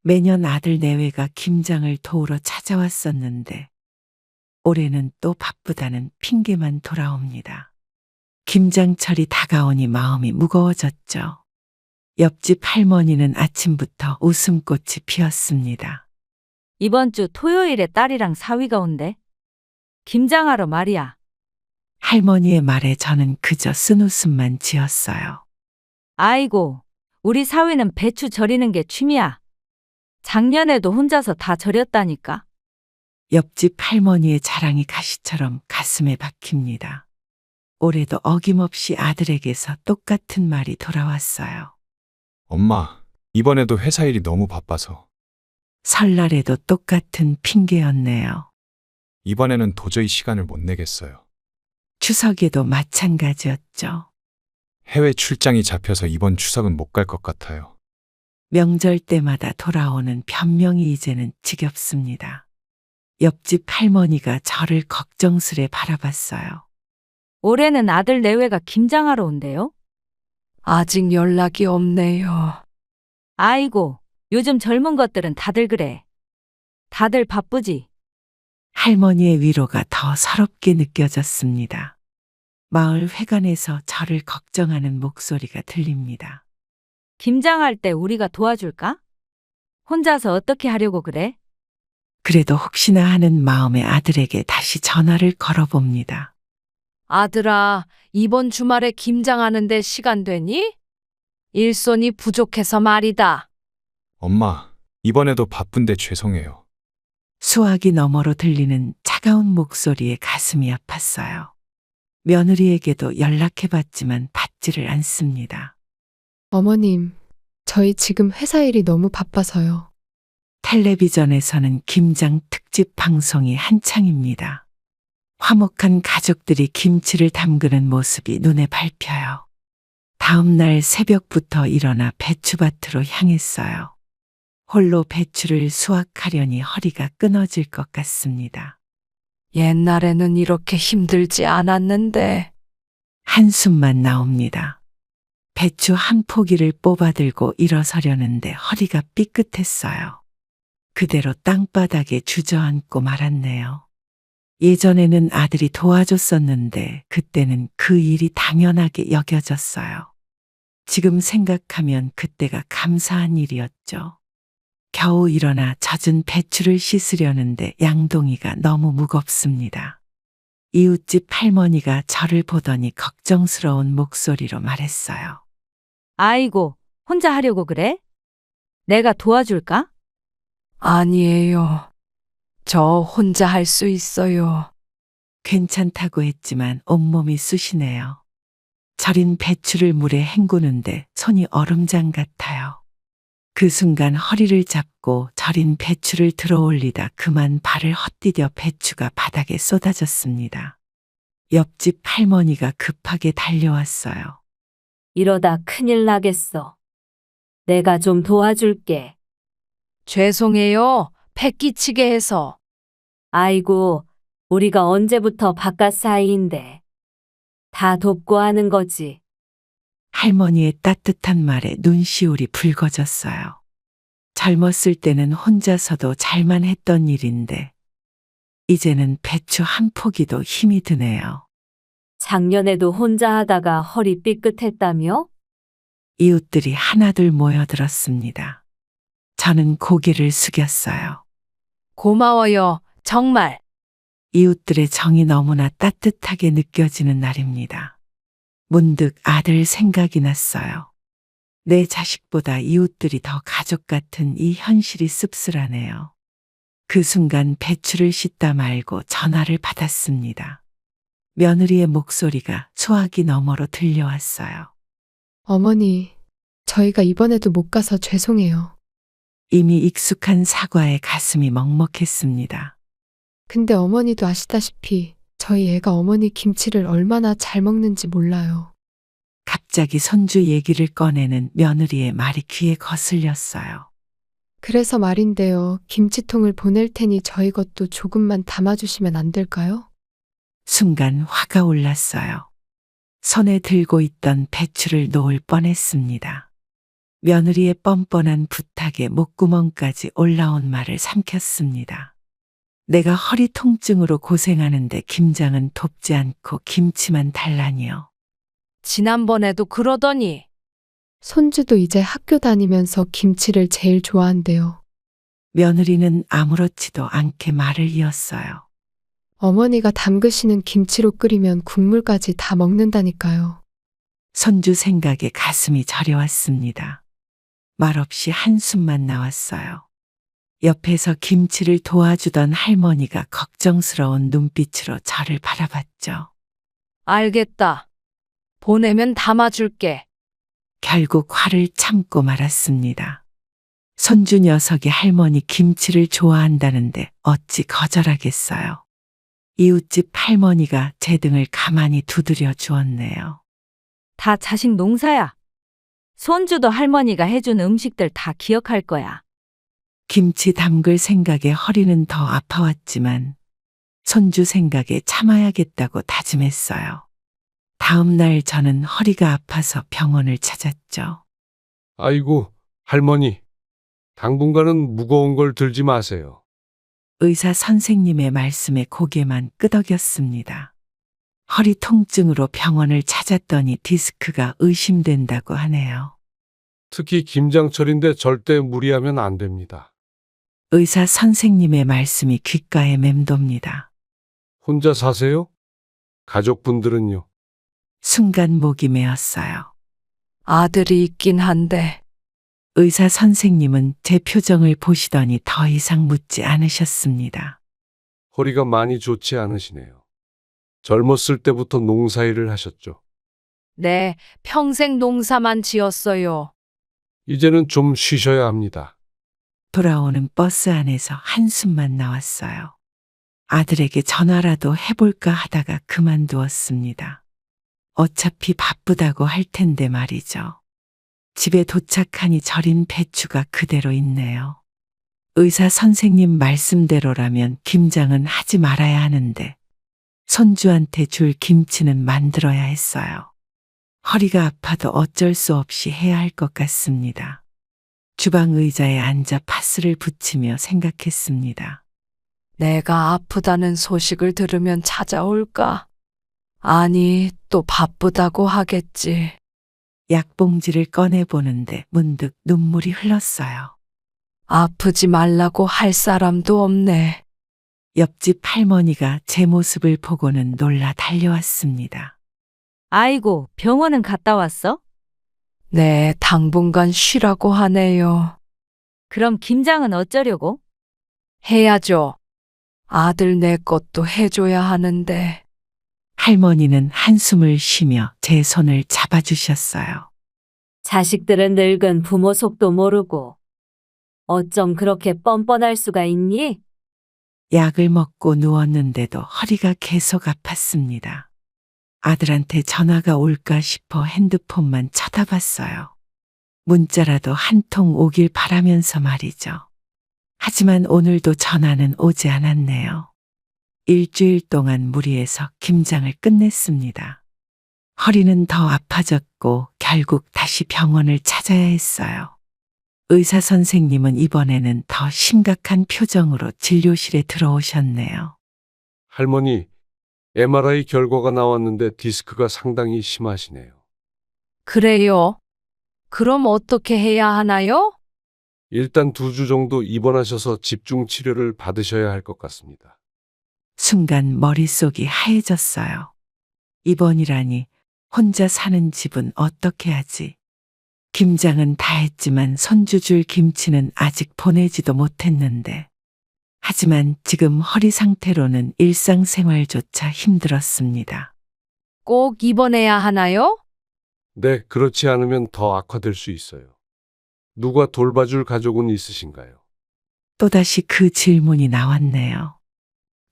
매년 아들 내외가 김장을 도우러 찾아왔었는데 올해는 또 바쁘다는 핑계만 돌아옵니다. 김장철이 다가오니 마음이 무거워졌죠. 옆집 할머니는 아침부터 웃음꽃이 피었습니다. 이번 주 토요일에 딸이랑 사위가 온대. 김장하러 말이야. 할머니의 말에 저는 그저 쓴웃음만 지었어요. 아이고, 우리 사위는 배추 절이는 게 취미야. 작년에도 혼자서 다 절였다니까. 옆집 할머니의 자랑이 가시처럼 가슴에 박힙니다. 올해도 어김없이 아들에게서 똑같은 말이 돌아왔어요. 엄마, 이번에도 회사 일이 너무 바빠서. 설날에도 똑같은 핑계였네요. 이번에는 도저히 시간을 못 내겠어요. 추석에도 마찬가지였죠. 해외 출장이 잡혀서 이번 추석은 못 갈 것 같아요. 명절 때마다 돌아오는 변명이 이제는 지겹습니다. 옆집 할머니가 저를 걱정스레 바라봤어요. 올해는 아들 내외가 김장하러 온대요. 아직 연락이 없네요. 아이고, 요즘 젊은 것들은 다들 그래. 다들 바쁘지. 할머니의 위로가 더 서럽게 느껴졌습니다. 마을 회관에서 저를 걱정하는 목소리가 들립니다. 김장할 때 우리가 도와줄까? 혼자서 어떻게 하려고 그래? 그래도 혹시나 하는 마음에 아들에게 다시 전화를 걸어봅니다. 아들아, 이번 주말에 김장하는데 시간 되니? 일손이 부족해서 말이다. 엄마, 이번에도 바쁜데 죄송해요. 수화기 너머로 들리는 차가운 목소리에 가슴이 아팠어요. 며느리에게도 연락해봤지만 받지를 않습니다. 어머님, 저희 지금 회사 일이 너무 바빠서요. 텔레비전에서는 김장 특집 방송이 한창입니다. 화목한 가족들이 김치를 담그는 모습이 눈에 밟혀요. 다음 날 새벽부터 일어나 배추밭으로 향했어요. 홀로 배추를 수확하려니 허리가 끊어질 것 같습니다. 옛날에는 이렇게 힘들지 않았는데. 한숨만 나옵니다. 배추 한 포기를 뽑아들고 일어서려는데 허리가 삐끗했어요. 그대로 땅바닥에 주저앉고 말았네요. 예전에는 아들이 도와줬었는데 그때는 그 일이 당연하게 여겨졌어요. 지금 생각하면 그때가 감사한 일이었죠. 겨우 일어나 젖은 배추를 씻으려는데 양동이가 너무 무겁습니다. 이웃집 할머니가 저를 보더니 걱정스러운 목소리로 말했어요. 아이고, 혼자 하려고 그래? 내가 도와줄까? 아니에요. 저 혼자 할 수 있어요. 괜찮다고 했지만 온몸이 쑤시네요. 절인 배추를 물에 헹구는데 손이 얼음장 같아요. 그 순간 허리를 잡고 절인 배추를 들어올리다 그만 발을 헛디뎌 배추가 바닥에 쏟아졌습니다. 옆집 할머니가 급하게 달려왔어요. 이러다 큰일 나겠어. 내가 좀 도와줄게. 죄송해요. 패 끼치게 해서. 아이고, 우리가 언제부터 바깥 사이인데. 다 돕고 하는 거지. 할머니의 따뜻한 말에 눈시울이 붉어졌어요. 젊었을 때는 혼자서도 잘만 했던 일인데 이제는 배추 한 포기도 힘이 드네요. 작년에도 혼자 하다가 허리 삐끗했다며? 이웃들이 하나둘 모여들었습니다. 저는 고개를 숙였어요. 고마워요. 정말. 이웃들의 정이 너무나 따뜻하게 느껴지는 날입니다. 문득 아들 생각이 났어요. 내 자식보다 이웃들이 더 가족 같은 이 현실이 씁쓸하네요. 그 순간 배추를 씻다 말고 전화를 받았습니다. 며느리의 목소리가 수화기 너머로 들려왔어요. 어머니, 저희가 이번에도 못 가서 죄송해요. 이미 익숙한 사과에 가슴이 먹먹했습니다. 근데 어머니도 아시다시피 저희 애가 어머니 김치를 얼마나 잘 먹는지 몰라요. 갑자기 손주 얘기를 꺼내는 며느리의 말이 귀에 거슬렸어요. 그래서 말인데요. 김치통을 보낼 테니 저희 것도 조금만 담아주시면 안 될까요? 순간 화가 올랐어요. 손에 들고 있던 배추를 놓을 뻔했습니다. 며느리의 뻔뻔한 부탁에 목구멍까지 올라온 말을 삼켰습니다. 내가 허리 통증으로 고생하는데 김장은 돕지 않고 김치만 달라니요. 지난번에도 그러더니 손주도 이제 학교 다니면서 김치를 제일 좋아한대요. 며느리는 아무렇지도 않게 말을 이었어요. 어머니가 담그시는 김치로 끓이면 국물까지 다 먹는다니까요. 손주 생각에 가슴이 저려왔습니다. 말없이 한숨만 나왔어요. 옆에서 김치를 도와주던 할머니가 걱정스러운 눈빛으로 저를 바라봤죠. 알겠다. 보내면 담아줄게. 결국 화를 참고 말았습니다. 손주 녀석이 할머니 김치를 좋아한다는데 어찌 거절하겠어요. 이웃집 할머니가 제 등을 가만히 두드려 주었네요. 다 자식 농사야. 손주도 할머니가 해준 음식들 다 기억할 거야. 김치 담글 생각에 허리는 더 아파왔지만 손주 생각에 참아야겠다고 다짐했어요. 다음 날 저는 허리가 아파서 병원을 찾았죠. 아이고, 할머니. 당분간은 무거운 걸 들지 마세요. 의사 선생님의 말씀에 고개만 끄덕였습니다. 허리 통증으로 병원을 찾았더니 디스크가 의심된다고 하네요. 특히 김장철인데 절대 무리하면 안 됩니다. 의사 선생님의 말씀이 귓가에 맴돕니다. 혼자 사세요? 가족분들은요? 순간 목이 메었어요. 아들이 있긴 한데 의사 선생님은 제 표정을 보시더니 더 이상 묻지 않으셨습니다. 허리가 많이 좋지 않으시네요. 젊었을 때부터 농사일을 하셨죠. 네, 평생 농사만 지었어요. 이제는 좀 쉬셔야 합니다. 돌아오는 버스 안에서 한숨만 나왔어요. 아들에게 전화라도 해볼까 하다가 그만두었습니다. 어차피 바쁘다고 할 텐데 말이죠. 집에 도착하니 절인 배추가 그대로 있네요. 의사 선생님 말씀대로라면 김장은 하지 말아야 하는데 손주한테 줄 김치는 만들어야 했어요. 허리가 아파도 어쩔 수 없이 해야 할 것 같습니다. 주방 의자에 앉아 파스를 붙이며 생각했습니다. 내가 아프다는 소식을 들으면 찾아올까? 아니, 또 바쁘다고 하겠지. 약봉지를 꺼내보는데 문득 눈물이 흘렀어요. 아프지 말라고 할 사람도 없네. 옆집 할머니가 제 모습을 보고는 놀라 달려왔습니다. 아이고, 병원은 갔다 왔어? 네, 당분간 쉬라고 하네요. 그럼 김장은 어쩌려고? 해야죠. 아들 내 것도 해줘야 하는데. 할머니는 한숨을 쉬며 제 손을 잡아주셨어요. 자식들은 늙은 부모 속도 모르고 어쩜 그렇게 뻔뻔할 수가 있니? 약을 먹고 누웠는데도 허리가 계속 아팠습니다. 아들한테 전화가 올까 싶어 핸드폰만 쳐다봤어요. 문자라도 한 통 오길 바라면서 말이죠. 하지만 오늘도 전화는 오지 않았네요. 일주일 동안 무리해서 김장을 끝냈습니다. 허리는 더 아파졌고 결국 다시 병원을 찾아야 했어요. 의사 선생님은 이번에는 더 심각한 표정으로 진료실에 들어오셨네요. 할머니, MRI 결과가 나왔는데 디스크가 상당히 심하시네요. 그래요? 그럼 어떻게 해야 하나요? 일단 2주 정도 입원하셔서 집중 치료를 받으셔야 할 것 같습니다. 순간 머릿속이 하얘졌어요. 입원이라니 혼자 사는 집은 어떻게 하지? 김장은 다 했지만 손주 줄 김치는 아직 보내지도 못했는데. 하지만 지금 허리 상태로는 일상생활조차 힘들었습니다. 꼭 입원해야 하나요? 네, 그렇지 않으면 더 악화될 수 있어요. 누가 돌봐줄 가족은 있으신가요? 또다시 그 질문이 나왔네요.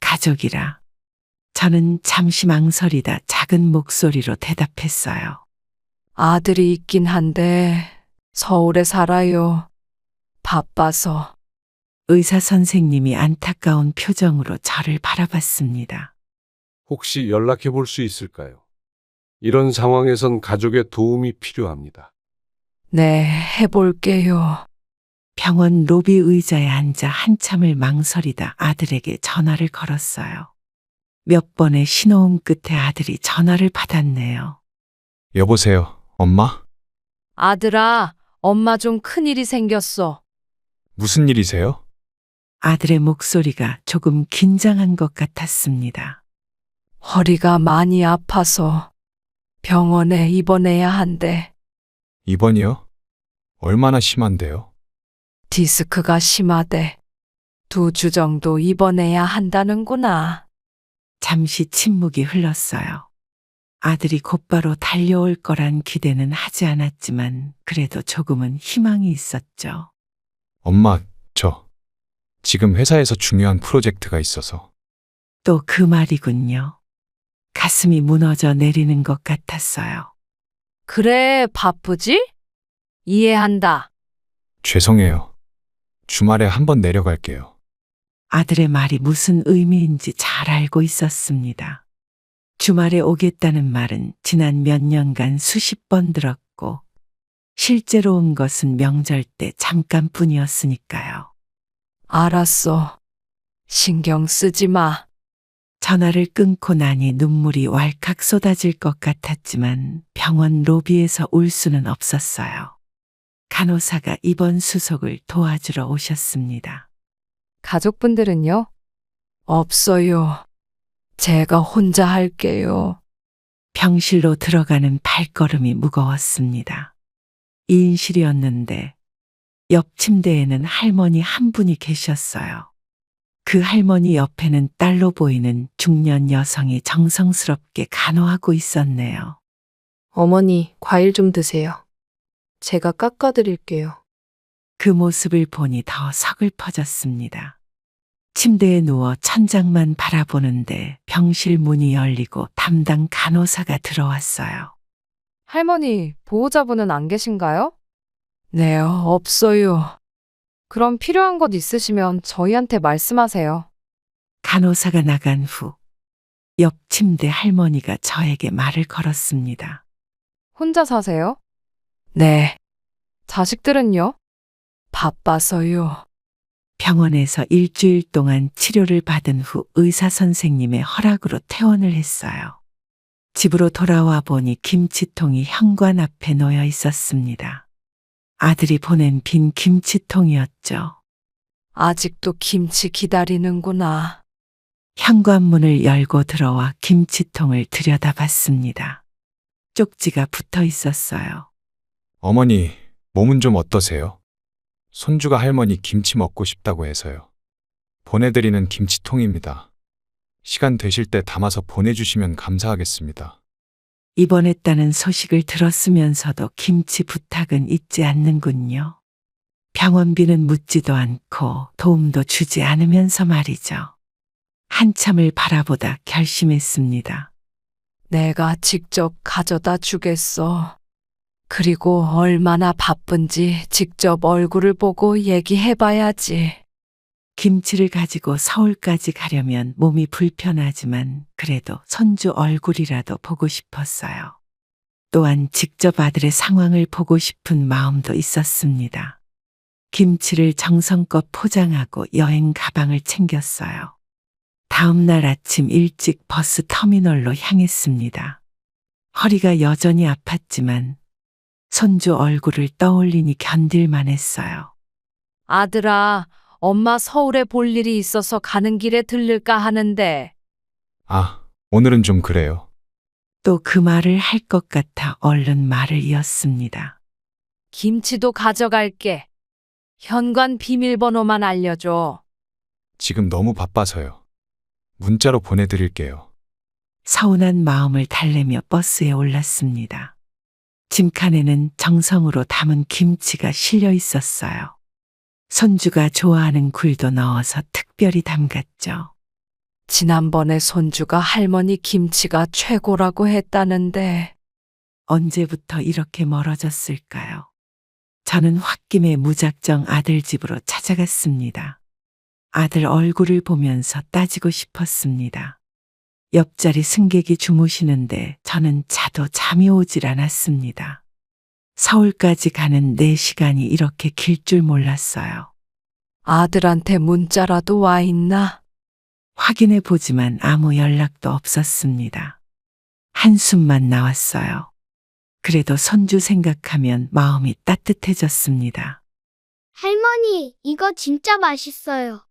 가족이라. 저는 잠시 망설이다 작은 목소리로 대답했어요. 아들이 있긴 한데 서울에 살아요. 바빠서. 의사 선생님이 안타까운 표정으로 저를 바라봤습니다. 혹시 연락해 볼 수 있을까요? 이런 상황에선 가족의 도움이 필요합니다. 네, 해볼게요. 병원 로비 의자에 앉아 한참을 망설이다 아들에게 전화를 걸었어요. 몇 번의 신호음 끝에 아들이 전화를 받았네요. 여보세요, 엄마? 아들아, 엄마 좀 큰일이 생겼어. 무슨 일이세요? 아들의 목소리가 조금 긴장한 것 같았습니다. 허리가 많이 아파서 병원에 입원해야 한대. 입원이요? 얼마나 심한데요? 디스크가 심하대. 2주 정도 입원해야 한다는구나. 잠시 침묵이 흘렀어요. 아들이 곧바로 달려올 거란 기대는 하지 않았지만 그래도 조금은 희망이 있었죠. 엄마, 저 지금 회사에서 중요한 프로젝트가 있어서. 또 그 말이군요. 가슴이 무너져 내리는 것 같았어요. 그래, 바쁘지? 이해한다. 죄송해요. 주말에 한번 내려갈게요. 아들의 말이 무슨 의미인지 잘 알고 있었습니다. 주말에 오겠다는 말은 지난 몇 년간 수십 번 들었고, 실제로 온 것은 명절 때 잠깐뿐이었으니까요. 알았어. 신경 쓰지 마. 전화를 끊고 나니 눈물이 왈칵 쏟아질 것 같았지만 병원 로비에서 울 수는 없었어요. 간호사가 입원 수속을 도와주러 오셨습니다. 가족분들은요? 없어요. 제가 혼자 할게요. 병실로 들어가는 발걸음이 무거웠습니다. 2인실이었는데 옆 침대에는 할머니 한 분이 계셨어요. 그 할머니 옆에는 딸로 보이는 중년 여성이 정성스럽게 간호하고 있었네요. 어머니, 과일 좀 드세요. 제가 깎아드릴게요. 그 모습을 보니 더 서글퍼졌습니다. 침대에 누워 천장만 바라보는데 병실 문이 열리고 담당 간호사가 들어왔어요. 할머니, 보호자분은 안 계신가요? 네, 없어요. 그럼 필요한 것 있으시면 저희한테 말씀하세요. 간호사가 나간 후 옆 침대 할머니가 저에게 말을 걸었습니다. 혼자 사세요? 네. 자식들은요? 바빠서요. 병원에서 일주일 동안 치료를 받은 후 의사 선생님의 허락으로 퇴원을 했어요. 집으로 돌아와 보니 김치통이 현관 앞에 놓여 있었습니다. 아들이 보낸 빈 김치통이었죠. 아직도 김치 기다리는구나. 현관문을 열고 들어와 김치통을 들여다봤습니다. 쪽지가 붙어 있었어요. 어머니, 몸은 좀 어떠세요? 손주가 할머니 김치 먹고 싶다고 해서요. 보내드리는 김치통입니다. 시간 되실 때 담아서 보내주시면 감사하겠습니다. 입원했다는 소식을 들었으면서도 김치 부탁은 잊지 않는군요. 병원비는 묻지도 않고 도움도 주지 않으면서 말이죠. 한참을 바라보다 결심했습니다. 내가 직접 가져다 주겠어. 그리고 얼마나 바쁜지 직접 얼굴을 보고 얘기해봐야지. 김치를 가지고 서울까지 가려면 몸이 불편하지만 그래도 손주 얼굴이라도 보고 싶었어요. 또한 직접 아들의 상황을 보고 싶은 마음도 있었습니다. 김치를 정성껏 포장하고 여행 가방을 챙겼어요. 다음 날 아침 일찍 버스 터미널로 향했습니다. 허리가 여전히 아팠지만 손주 얼굴을 떠올리니 견딜만 했어요. 아들아, 엄마 서울에 볼 일이 있어서 가는 길에 들를까 하는데. 아, 오늘은 좀 그래요. 또 그 말을 할 것 같아 얼른 말을 이었습니다. 김치도 가져갈게. 현관 비밀번호만 알려줘. 지금 너무 바빠서요. 문자로 보내드릴게요. 서운한 마음을 달래며 버스에 올랐습니다. 짐칸에는 정성으로 담은 김치가 실려 있었어요. 손주가 좋아하는 굴도 넣어서 특별히 담갔죠. 지난번에 손주가 할머니 김치가 최고라고 했다는데. 언제부터 이렇게 멀어졌을까요? 저는 홧김에 무작정 아들 집으로 찾아갔습니다. 아들 얼굴을 보면서 따지고 싶었습니다. 옆자리 승객이 주무시는데 저는 자도 잠이 오질 않았습니다. 서울까지 가는 4시간이 이렇게 길 줄 몰랐어요. 아들한테 문자라도 와 있나? 확인해 보지만 아무 연락도 없었습니다. 한숨만 나왔어요. 그래도 손주 생각하면 마음이 따뜻해졌습니다. 할머니, 이거 진짜 맛있어요.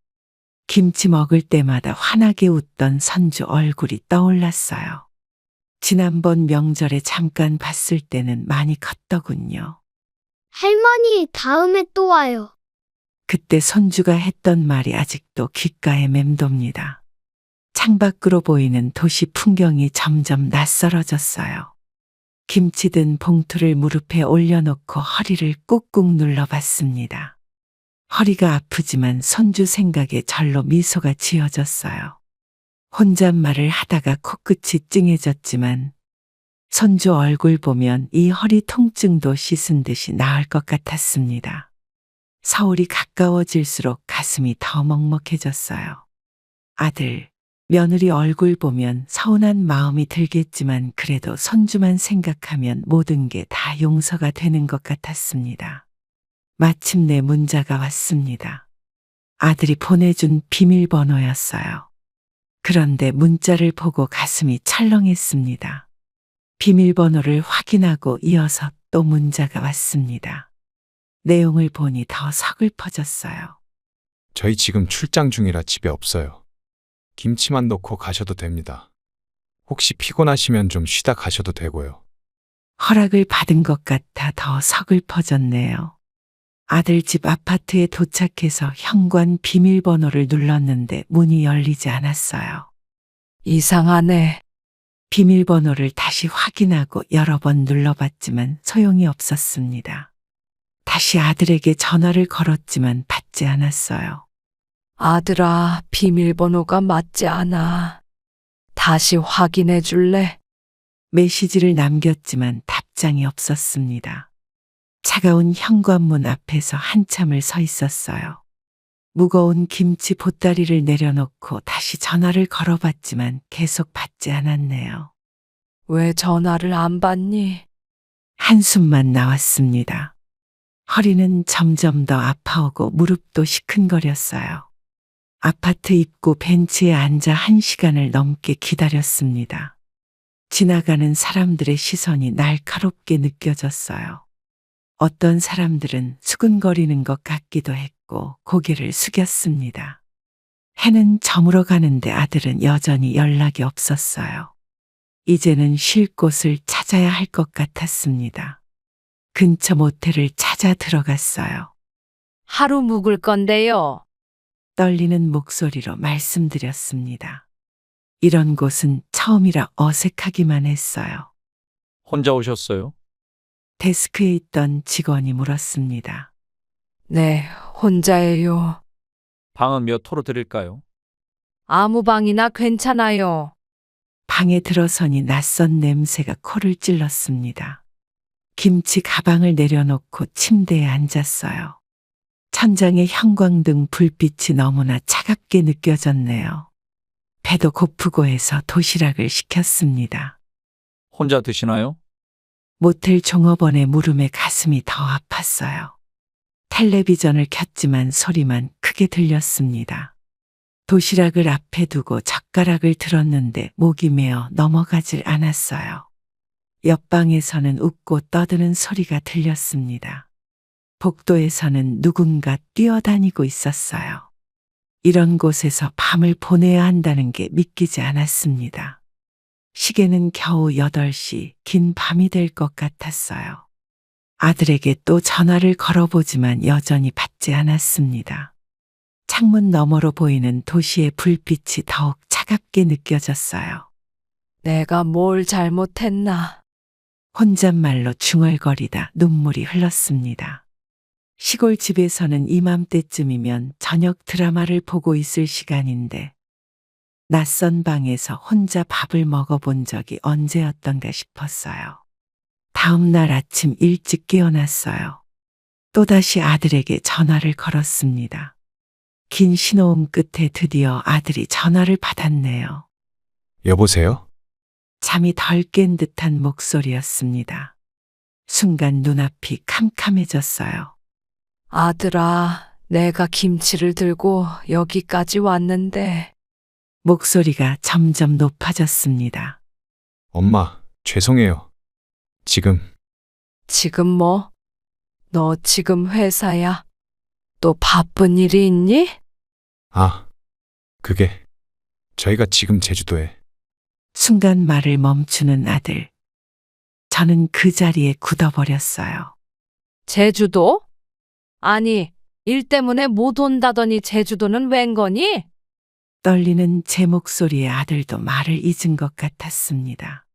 김치 먹을 때마다 환하게 웃던 손주 얼굴이 떠올랐어요. 지난번 명절에 잠깐 봤을 때는 많이 컸더군요. 할머니, 다음에 또 와요. 그때 손주가 했던 말이 아직도 귓가에 맴돕니다. 창밖으로 보이는 도시 풍경이 점점 낯설어졌어요. 김치 든 봉투를 무릎에 올려놓고 허리를 꾹꾹 눌러봤습니다. 허리가 아프지만 손주 생각에 절로 미소가 지어졌어요. 혼잣말을 하다가 코끝이 찡해졌지만 손주 얼굴 보면 이 허리 통증도 씻은 듯이 나을 것 같았습니다. 서울이 가까워질수록 가슴이 더 먹먹해졌어요. 아들, 며느리 얼굴 보면 서운한 마음이 들겠지만 그래도 손주만 생각하면 모든 게 다 용서가 되는 것 같았습니다. 마침내 문자가 왔습니다. 아들이 보내준 비밀번호였어요. 그런데 문자를 보고 가슴이 철렁했습니다. 비밀번호를 확인하고 이어서 또 문자가 왔습니다. 내용을 보니 더 서글퍼졌어요. 저희 지금 출장 중이라 집에 없어요. 김치만 넣고 가셔도 됩니다. 혹시 피곤하시면 좀 쉬다 가셔도 되고요. 허락을 받은 것 같아 더 서글퍼졌네요. 아들 집 아파트에 도착해서 현관 비밀번호를 눌렀는데 문이 열리지 않았어요. 이상하네. 비밀번호를 다시 확인하고 여러 번 눌러봤지만 소용이 없었습니다. 다시 아들에게 전화를 걸었지만 받지 않았어요. 아들아, 비밀번호가 맞지 않아. 다시 확인해 줄래? 메시지를 남겼지만 답장이 없었습니다. 차가운 현관문 앞에서 한참을 서 있었어요. 무거운 김치 보따리를 내려놓고 다시 전화를 걸어봤지만 계속 받지 않았네요. 왜 전화를 안 받니? 한숨만 나왔습니다. 허리는 점점 더 아파오고 무릎도 시큰거렸어요. 아파트 입구 벤치에 앉아 1시간을 넘게 기다렸습니다. 지나가는 사람들의 시선이 날카롭게 느껴졌어요. 어떤 사람들은 수근거리는 것 같기도 했고 고개를 숙였습니다. 해는 저물어 가는데 아들은 여전히 연락이 없었어요. 이제는 쉴 곳을 찾아야 할 것 같았습니다. 근처 모텔을 찾아 들어갔어요. 하루 묵을 건데요. 떨리는 목소리로 말씀드렸습니다. 이런 곳은 처음이라 어색하기만 했어요. 혼자 오셨어요? 데스크에 있던 직원이 물었습니다. 네, 혼자예요. 방은 몇 호로 드릴까요? 아무 방이나 괜찮아요. 방에 들어서니 낯선 냄새가 코를 찔렀습니다. 김치 가방을 내려놓고 침대에 앉았어요. 천장의 형광등 불빛이 너무나 차갑게 느껴졌네요. 배도 고프고 해서 도시락을 시켰습니다. 혼자 드시나요? 모텔 종업원의 물음에 가슴이 더 아팠어요. 텔레비전을 켰지만 소리만 크게 들렸습니다. 도시락을 앞에 두고 젓가락을 들었는데 목이 메어 넘어가질 않았어요. 옆방에서는 웃고 떠드는 소리가 들렸습니다. 복도에서는 누군가 뛰어다니고 있었어요. 이런 곳에서 밤을 보내야 한다는 게 믿기지 않았습니다. 시계는 겨우 8시, 긴 밤이 될 것 같았어요. 아들에게 또 전화를 걸어보지만 여전히 받지 않았습니다. 창문 너머로 보이는 도시의 불빛이 더욱 차갑게 느껴졌어요. 내가 뭘 잘못했나? 혼잣말로 중얼거리다 눈물이 흘렀습니다. 시골 집에서는 이맘때쯤이면 저녁 드라마를 보고 있을 시간인데 낯선 방에서 혼자 밥을 먹어본 적이 언제였던가 싶었어요. 다음 날 아침 일찍 깨어났어요. 또다시 아들에게 전화를 걸었습니다. 긴 신호음 끝에 드디어 아들이 전화를 받았네요. 여보세요? 잠이 덜 깬 듯한 목소리였습니다. 순간 눈앞이 캄캄해졌어요. 아들아, 내가 김치를 들고 여기까지 왔는데 목소리가 점점 높아졌습니다. 엄마, 죄송해요. 지금 지금 뭐? 너 지금 회사야? 또 바쁜 일이 있니? 그게 저희가 지금 제주도에 순간 말을 멈추는 아들. 저는 그 자리에 굳어버렸어요. 제주도? 아니, 일 때문에 못 온다더니 제주도는 웬 거니? 떨리는 제 목소리에 아들도 말을 잊은 것 같았습니다.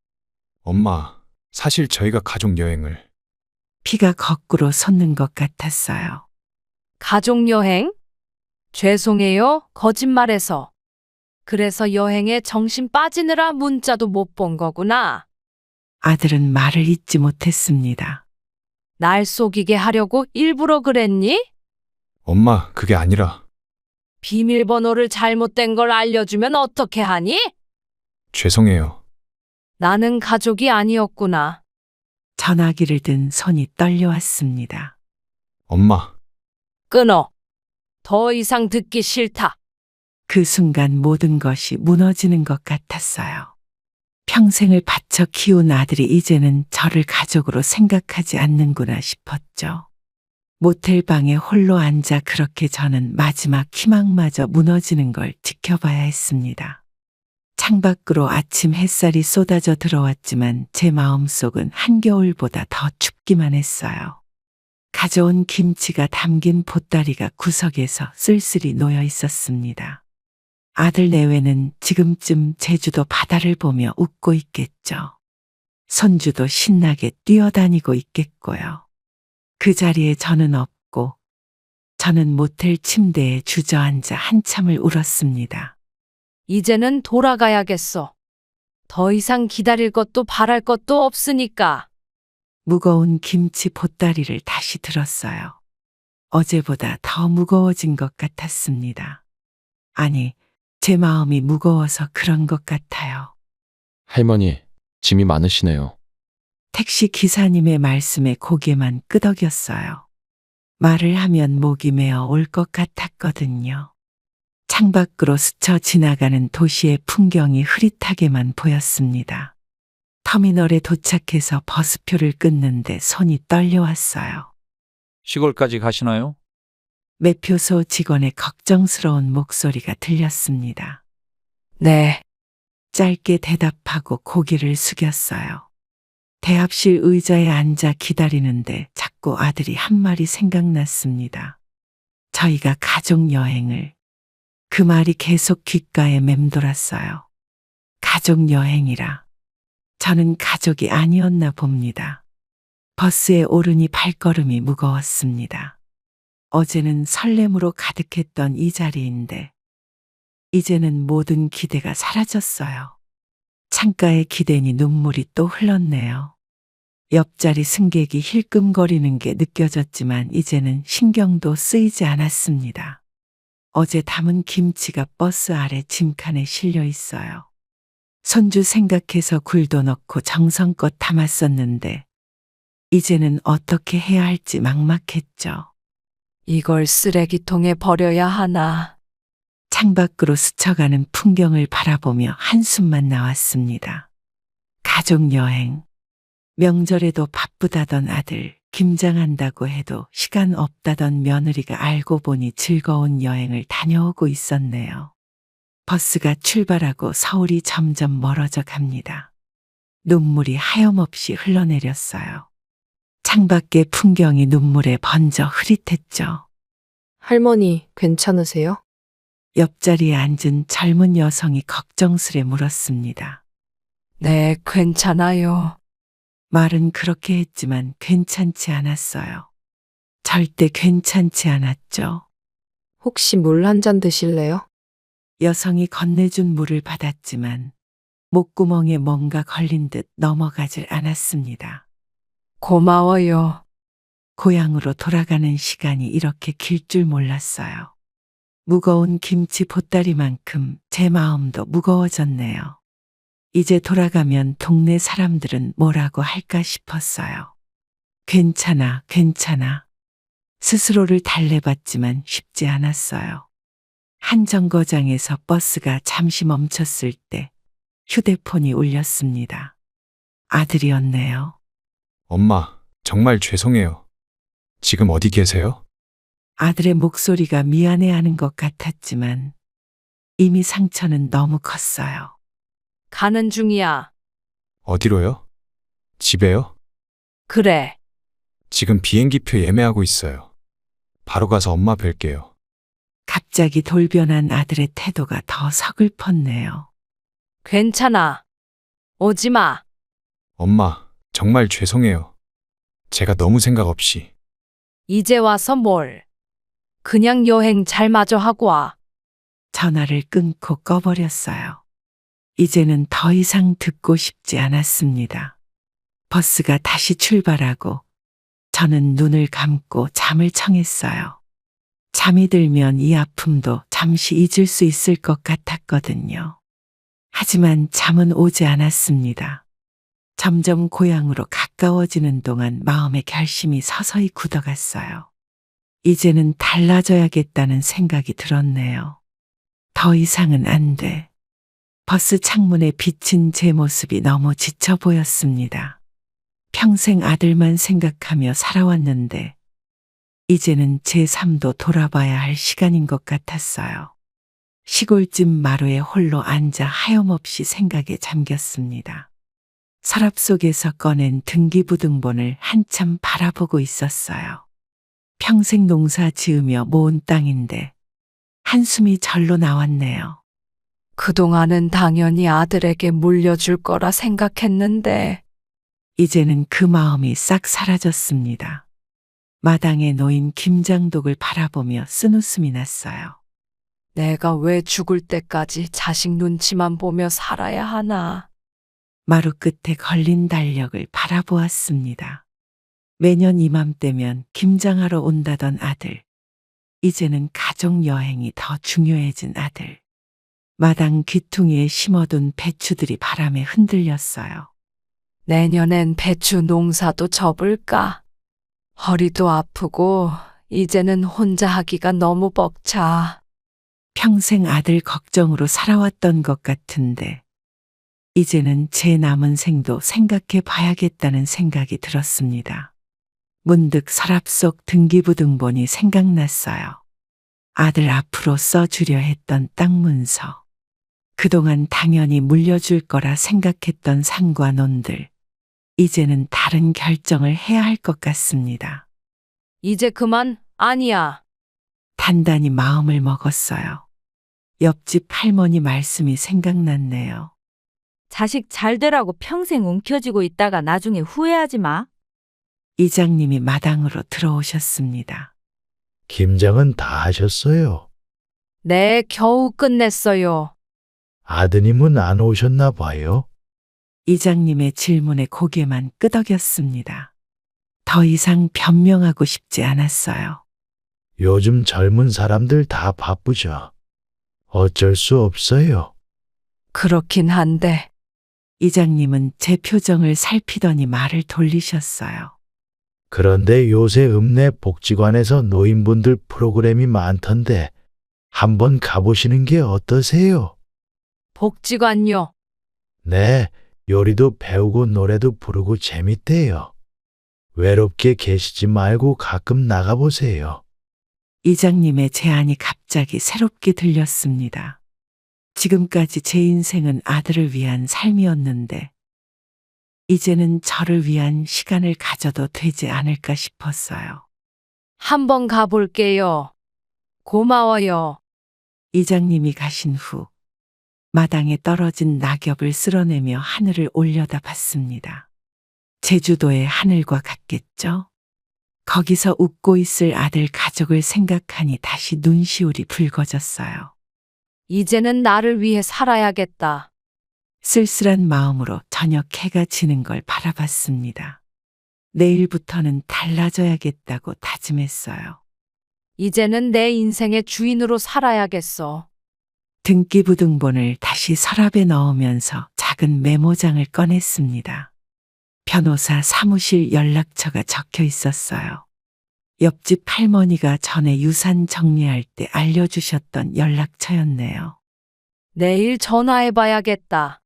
엄마, 사실 저희가 가족 여행을 피가 거꾸로 솟는 것 같았어요. 가족여행? 죄송해요, 거짓말해서. 그래서 여행에 정신 빠지느라 문자도 못 본 거구나. 아들은 말을 잇지 못했습니다. 날 속이게 하려고 일부러 그랬니? 엄마, 그게 아니라 비밀번호를 잘못된 걸 알려주면 어떻게 하니? 죄송해요. 나는 가족이 아니었구나. 전화기를 든 손이 떨려왔습니다. 엄마, 끊어. 더 이상 듣기 싫다. 그 순간 모든 것이 무너지는 것 같았어요. 평생을 바쳐 키운 아들이 이제는 저를 가족으로 생각하지 않는구나 싶었죠. 모텔 방에 홀로 앉아 그렇게 저는 마지막 희망마저 무너지는 걸 지켜봐야 했습니다. 창밖으로 아침 햇살이 쏟아져 들어왔지만 제 마음속은 한겨울보다 더 춥기만 했어요. 가져온 김치가 담긴 보따리가 구석에서 쓸쓸히 놓여 있었습니다. 아들 내외는 지금쯤 제주도 바다를 보며 웃고 있겠죠. 손주도 신나게 뛰어다니고 있겠고요. 그 자리에 저는 없고 저는 모텔 침대에 주저앉아 한참을 울었습니다. 이제는 돌아가야겠어. 더 이상 기다릴 것도 바랄 것도 없으니까. 무거운 김치 보따리를 다시 들었어요. 어제보다 더 무거워진 것 같았습니다. 아니, 제 마음이 무거워서 그런 것 같아요. 할머니, 짐이 많으시네요. 택시 기사님의 말씀에 고개만 끄덕였어요. 말을 하면 목이 메어 올 것 같았거든요. 창밖으로 스쳐 지나가는 도시의 풍경이 흐릿하게만 보였습니다. 터미널에 도착해서 버스표를 끊는데 손이 떨려왔어요. 시골까지 가시나요? 매표소 직원의 걱정스러운 목소리가 들렸습니다. 네. 짧게 대답하고 고개를 숙였어요. 대합실 의자에 앉아 기다리는데 자꾸 아들이 한 말이 생각났습니다. 저희가 가족 여행을. 그 말이 계속 귓가에 맴돌았어요. 가족 여행이라. 저는 가족이 아니었나 봅니다. 버스에 오르니 발걸음이 무거웠습니다. 어제는 설렘으로 가득했던 이 자리인데 이제는 모든 기대가 사라졌어요. 창가에 기대니 눈물이 또 흘렀네요. 옆자리 승객이 힐끔거리는 게 느껴졌지만 이제는 신경도 쓰이지 않았습니다. 어제 담은 김치가 버스 아래 짐칸에 실려 있어요. 손주 생각해서 굴도 넣고 정성껏 담았었는데 이제는 어떻게 해야 할지 막막했죠. 이걸 쓰레기통에 버려야 하나. 창밖으로 스쳐가는 풍경을 바라보며 한숨만 나왔습니다. 가족 여행. 명절에도 바쁘다던 아들, 김장한다고 해도 시간 없다던 며느리가 알고 보니 즐거운 여행을 다녀오고 있었네요. 버스가 출발하고 서울이 점점 멀어져 갑니다. 눈물이 하염없이 흘러내렸어요. 창밖의 풍경이 눈물에 번져 흐릿했죠. 할머니, 괜찮으세요? 옆자리에 앉은 젊은 여성이 걱정스레 물었습니다. 네, 괜찮아요. 말은 그렇게 했지만 괜찮지 않았어요. 절대 괜찮지 않았죠. 혹시 물 한 잔 드실래요? 여성이 건네준 물을 받았지만 목구멍에 뭔가 걸린 듯 넘어가질 않았습니다. 고마워요. 고향으로 돌아가는 시간이 이렇게 길 줄 몰랐어요. 무거운 김치 보따리만큼 제 마음도 무거워졌네요. 이제 돌아가면 동네 사람들은 뭐라고 할까 싶었어요. 괜찮아, 괜찮아. 스스로를 달래봤지만 쉽지 않았어요. 한 정거장에서 버스가 잠시 멈췄을 때 휴대폰이 울렸습니다. 아들이었네요. 엄마, 정말 죄송해요. 지금 어디 계세요? 아들의 목소리가 미안해하는 것 같았지만 이미 상처는 너무 컸어요. 가는 중이야. 어디로요? 집에요? 그래. 지금 비행기표 예매하고 있어요. 바로 가서 엄마 뵐게요. 갑자기 돌변한 아들의 태도가 더 서글펐네요. 괜찮아. 오지 마. 엄마, 정말 죄송해요. 제가 너무 생각 없이. 이제 와서 뭘. 그냥 여행 잘 마저 하고 와. 전화를 끊고 꺼버렸어요. 이제는 더 이상 듣고 싶지 않았습니다. 버스가 다시 출발하고 저는 눈을 감고 잠을 청했어요. 잠이 들면 이 아픔도 잠시 잊을 수 있을 것 같았거든요. 하지만 잠은 오지 않았습니다. 점점 고향으로 가까워지는 동안 마음의 결심이 서서히 굳어갔어요. 이제는 달라져야겠다는 생각이 들었네요. 더 이상은 안 돼. 버스 창문에 비친 제 모습이 너무 지쳐 보였습니다. 평생 아들만 생각하며 살아왔는데 이제는 제 삶도 돌아봐야 할 시간인 것 같았어요. 시골집 마루에 홀로 앉아 하염없이 생각에 잠겼습니다. 서랍 속에서 꺼낸 등기부등본을 한참 바라보고 있었어요. 평생 농사 지으며 모은 땅인데 한숨이 절로 나왔네요. 그동안은 당연히 아들에게 물려줄 거라 생각했는데 이제는 그 마음이 싹 사라졌습니다. 마당에 놓인 김장독을 바라보며 쓴웃음이 났어요. 내가 왜 죽을 때까지 자식 눈치만 보며 살아야 하나. 마루 끝에 걸린 달력을 바라보았습니다. 매년 이맘때면 김장하러 온다던 아들. 이제는 가족 여행이 더 중요해진 아들. 마당 귀퉁이에 심어둔 배추들이 바람에 흔들렸어요. 내년엔 배추 농사도 접을까? 허리도 아프고 이제는 혼자 하기가 너무 벅차. 평생 아들 걱정으로 살아왔던 것 같은데 이제는 제 남은 생도 생각해 봐야겠다는 생각이 들었습니다. 문득 서랍 속 등기부등본이 생각났어요. 아들 앞으로 써주려 했던 땅 문서. 그동안 당연히 물려줄 거라 생각했던 산과 논들. 이제는 다른 결정을 해야 할 것 같습니다. 이제 그만? 아니야. 단단히 마음을 먹었어요. 옆집 할머니 말씀이 생각났네요. 자식 잘 되라고 평생 움켜쥐고 있다가 나중에 후회하지 마. 이장님이 마당으로 들어오셨습니다. 김장은 다 하셨어요. 네, 겨우 끝냈어요. 아드님은 안 오셨나 봐요. 이장님의 질문에 고개만 끄덕였습니다. 더 이상 변명하고 싶지 않았어요. 요즘 젊은 사람들 다 바쁘죠. 어쩔 수 없어요. 그렇긴 한데. 이장님은 제 표정을 살피더니 말을 돌리셨어요. 그런데 요새 읍내 복지관에서 노인분들 프로그램이 많던데 한번 가보시는 게 어떠세요? 복지관요. 네, 요리도 배우고 노래도 부르고 재밌대요. 외롭게 계시지 말고 가끔 나가보세요. 이장님의 제안이 갑자기 새롭게 들렸습니다. 지금까지 제 인생은 아들을 위한 삶이었는데 이제는 저를 위한 시간을 가져도 되지 않을까 싶었어요. 한번 가볼게요. 고마워요. 이장님이 가신 후 마당에 떨어진 낙엽을 쓸어내며 하늘을 올려다 봤습니다. 제주도의 하늘과 같겠죠? 거기서 웃고 있을 아들 가족을 생각하니 다시 눈시울이 붉어졌어요. 이제는 나를 위해 살아야겠다. 쓸쓸한 마음으로 저녁 해가 지는 걸 바라봤습니다. 내일부터는 달라져야겠다고 다짐했어요. 이제는 내 인생의 주인으로 살아야겠어. 등기부등본을 다시 서랍에 넣으면서 작은 메모장을 꺼냈습니다. 변호사 사무실 연락처가 적혀 있었어요. 옆집 할머니가 전에 유산 정리할 때 알려주셨던 연락처였네요. 내일 전화해봐야겠다.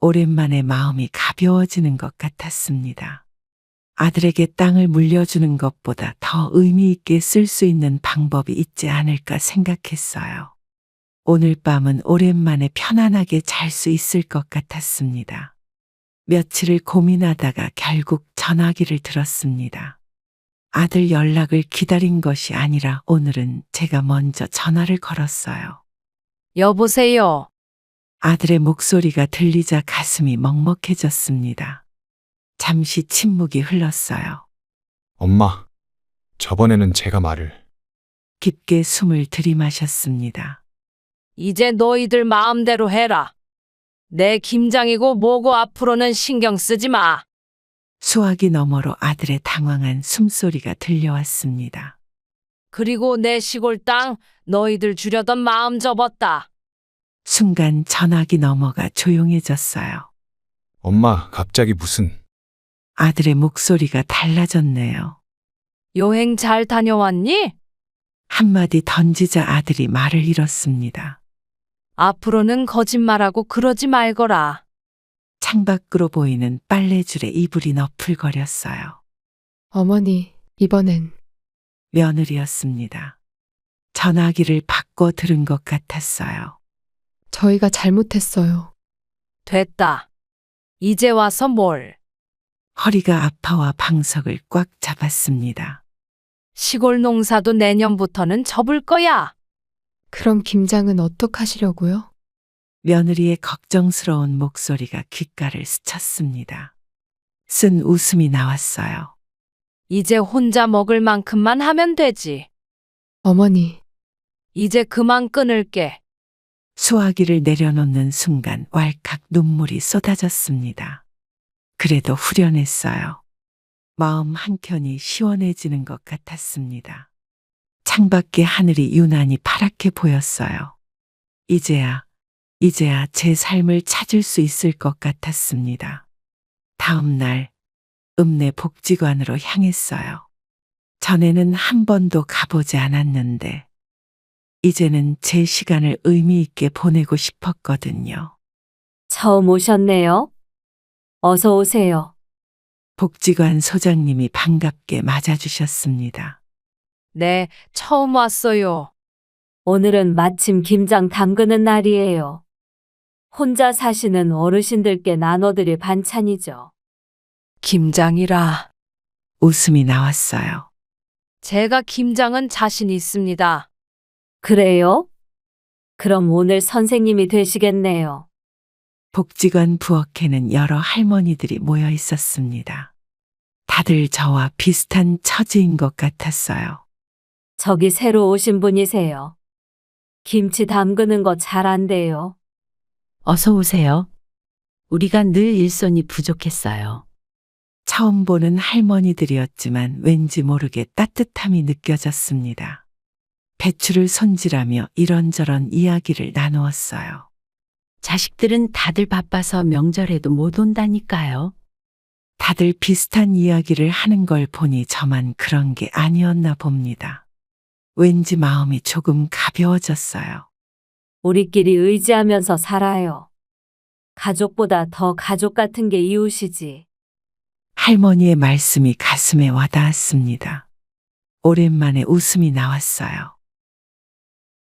오랜만에 마음이 가벼워지는 것 같았습니다. 아들에게 땅을 물려주는 것보다 더 의미 있게 쓸 수 있는 방법이 있지 않을까 생각했어요. 오늘 밤은 오랜만에 편안하게 잘 수 있을 것 같았습니다. 며칠을 고민하다가 결국 전화기를 들었습니다. 아들 연락을 기다린 것이 아니라 오늘은 제가 먼저 전화를 걸었어요. 여보세요. 아들의 목소리가 들리자 가슴이 먹먹해졌습니다. 잠시 침묵이 흘렀어요. 엄마, 저번에는 제가 말을. 깊게 숨을 들이마셨습니다. 이제 너희들 마음대로 해라. 내 김장이고 뭐고 앞으로는 신경 쓰지 마. 수화기 너머로 아들의 당황한 숨소리가 들려왔습니다. 그리고 내 시골 땅 너희들 주려던 마음 접었다. 순간 전화기 너머가 조용해졌어요. 엄마, 갑자기 무슨. 아들의 목소리가 달라졌네요. 여행 잘 다녀왔니? 한마디 던지자 아들이 말을 잃었습니다. 앞으로는 거짓말하고 그러지 말거라. 창밖으로 보이는 빨래줄에 이불이 너풀거렸어요. 어머니, 이번엔 며느리였습니다. 전화기를 바꿔 들은 것 같았어요. 저희가 잘못했어요. 됐다. 이제 와서 뭘? 허리가 아파와 방석을 꽉 잡았습니다. 시골 농사도 내년부터는 접을 거야. 그럼 김장은 어떡하시려고요? 며느리의 걱정스러운 목소리가 귓가를 스쳤습니다. 쓴 웃음이 나왔어요. 이제 혼자 먹을 만큼만 하면 되지. 어머니, 이제 그만 끊을게. 수화기를 내려놓는 순간 왈칵 눈물이 쏟아졌습니다. 그래도 후련했어요. 마음 한켠이 시원해지는 것 같았습니다. 창밖의 하늘이 유난히 파랗게 보였어요. 이제야 제 삶을 찾을 수 있을 것 같았습니다. 다음 날, 읍내 복지관으로 향했어요. 전에는 한 번도 가보지 않았는데, 이제는 제 시간을 의미 있게 보내고 싶었거든요. 처음 오셨네요. 어서 오세요. 복지관 소장님이 반갑게 맞아주셨습니다. 네, 처음 왔어요. 오늘은 마침 김장 담그는 날이에요. 혼자 사시는 어르신들께 나눠드릴 반찬이죠. 김장이라. 웃음이 나왔어요. 제가 김장은 자신 있습니다. 그래요? 그럼 오늘 선생님이 되시겠네요. 복지관 부엌에는 여러 할머니들이 모여 있었습니다. 다들 저와 비슷한 처지인 것 같았어요. 저기 새로 오신 분이세요. 김치 담그는 거 잘 안 돼요. 어서 오세요. 우리가 늘 일손이 부족했어요. 처음 보는 할머니들이었지만 왠지 모르게 따뜻함이 느껴졌습니다. 배추를 손질하며 이런저런 이야기를 나누었어요. 자식들은 다들 바빠서 명절에도 못 온다니까요. 다들 비슷한 이야기를 하는 걸 보니 저만 그런 게 아니었나 봅니다. 왠지 마음이 조금 가벼워졌어요. 우리끼리 의지하면서 살아요. 가족보다 더 가족 같은 게 이웃이지. 할머니의 말씀이 가슴에 와닿았습니다. 오랜만에 웃음이 나왔어요.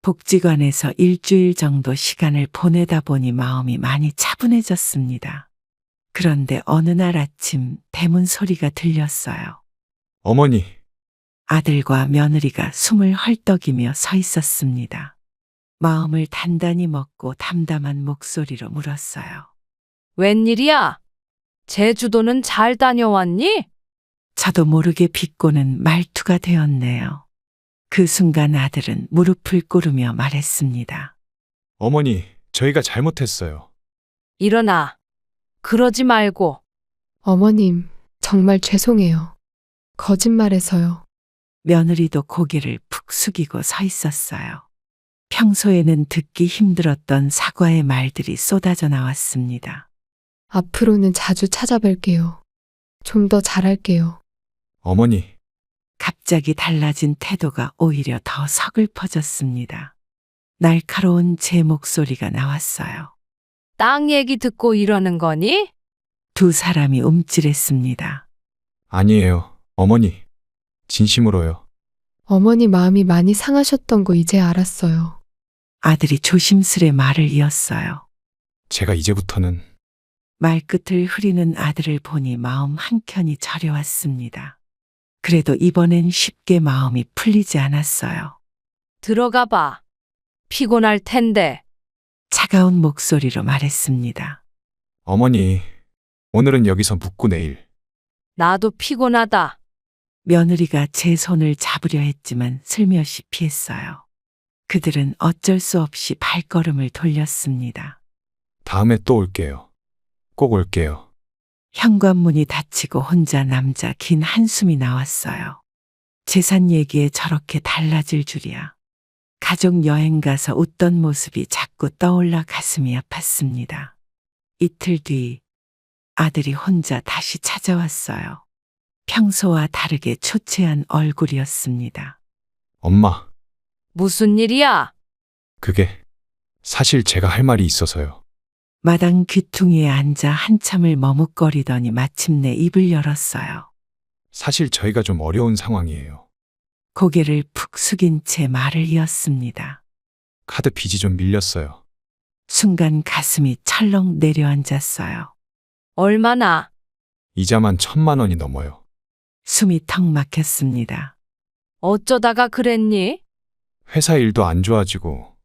복지관에서 일주일 정도 시간을 보내다 보니 마음이 많이 차분해졌습니다. 그런데 어느 날 아침 대문 소리가 들렸어요. 어머니, 아들과 며느리가 숨을 헐떡이며 서 있었습니다. 마음을 단단히 먹고 담담한 목소리로 물었어요. 웬일이야? 제주도는 잘 다녀왔니? 저도 모르게 비꼬는 말투가 되었네요. 그 순간 아들은 무릎을 꿇으며 말했습니다. 어머니, 저희가 잘못했어요. 일어나. 그러지 말고. 어머님, 정말 죄송해요. 거짓말해서요. 며느리도 고개를 푹 숙이고 서 있었어요. 평소에는 듣기 힘들었던 사과의 말들이 쏟아져 나왔습니다. 앞으로는 자주 찾아뵐게요. 좀 더 잘할게요. 어머니, 갑자기 달라진 태도가 오히려 더 서글퍼졌습니다. 날카로운 제 목소리가 나왔어요. 땅 얘기 듣고 이러는 거니? 두 사람이 움찔했습니다. 아니에요. 어머니, 진심으로요. 어머니 마음이 많이 상하셨던 거 이제 알았어요. 아들이 조심스레 말을 이었어요. 제가 이제부터는 말끝을 흐리는 아들을 보니 마음 한켠이 저려왔습니다. 그래도 이번엔 쉽게 마음이 풀리지 않았어요. 들어가 봐. 피곤할 텐데. 차가운 목소리로 말했습니다. 어머니, 오늘은 여기서 묵고 내일. 나도 피곤하다. 며느리가 제 손을 잡으려 했지만 슬며시 피했어요. 그들은 어쩔 수 없이 발걸음을 돌렸습니다. 다음에 또 올게요. 꼭 올게요. 현관문이 닫히고 혼자 남자 긴 한숨이 나왔어요. 재산 얘기에 저렇게 달라질 줄이야. 가족 여행 가서 웃던 모습이 자꾸 떠올라 가슴이 아팠습니다. 이틀 뒤 아들이 혼자 다시 찾아왔어요. 평소와 다르게 초췌한 얼굴이었습니다. 엄마, 무슨 일이야? 그게 사실 제가 할 말이 있어서요. 마당 귀퉁이에 앉아 한참을 머뭇거리더니 마침내 입을 열었어요. 사실 저희가 좀 어려운 상황이에요. 고개를 푹 숙인 채 말을 이었습니다. 카드 빚이 좀 밀렸어요. 순간 가슴이 철렁 내려앉았어요. 얼마나? 이자만 1,000만 원이 넘어요. 숨이 턱 막혔습니다. 어쩌다가 그랬니? 회사 일도 안 좋아지고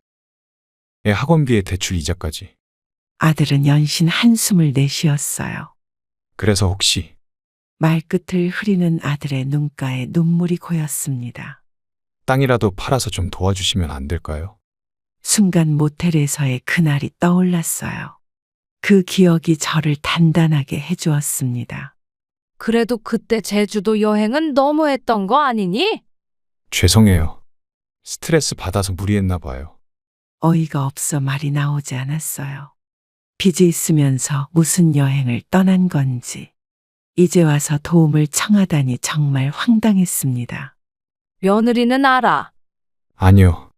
애 학원비에 대출 이자까지. 아들은 연신 한숨을 내쉬었어요. 그래서 혹시 말끝을 흐리는 아들의 눈가에 눈물이 고였습니다. 땅이라도 팔아서 좀 도와주시면 안 될까요? 순간 모텔에서의 그날이 떠올랐어요. 그 기억이 저를 단단하게 해주었습니다. 그래도 그때 제주도 여행은 너무했던 거 아니니? 죄송해요. 스트레스 받아서 무리했나 봐요. 어이가 없어 말이 나오지 않았어요. 빚이 있으면서 무슨 여행을 떠난 건지. 이제 와서 도움을 청하다니 정말 황당했습니다. 며느리는 알아. 아니요.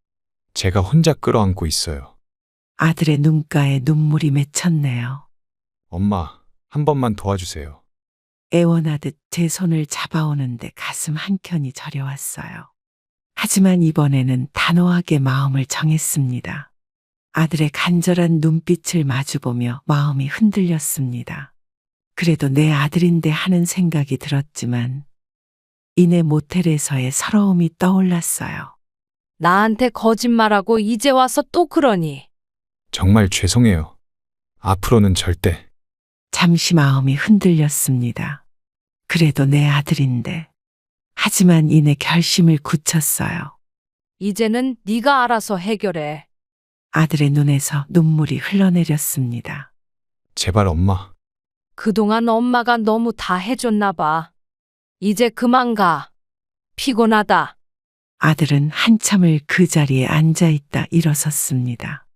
제가 혼자 끌어안고 있어요. 아들의 눈가에 눈물이 맺혔네요. 엄마, 한 번만 도와주세요. 애원하듯 제 손을 잡아오는데 가슴 한켠이 저려왔어요. 하지만 이번에는 단호하게 마음을 정했습니다. 아들의 간절한 눈빛을 마주보며 마음이 흔들렸습니다. 그래도 내 아들인데 하는 생각이 들었지만 이내 모텔에서의 서러움이 떠올랐어요. 나한테 거짓말하고 이제 와서 또 그러니. 정말 죄송해요. 앞으로는 절대. 잠시 마음이 흔들렸습니다. 그래도 내 아들인데. 하지만 이내 결심을 굳혔어요. 이제는 네가 알아서 해결해. 아들의 눈에서 눈물이 흘러내렸습니다. 제발 엄마. 그동안 엄마가 너무 다 해줬나 봐. 이제 그만 가. 피곤하다. 아들은 한참을 그 자리에 앉아있다 일어섰습니다.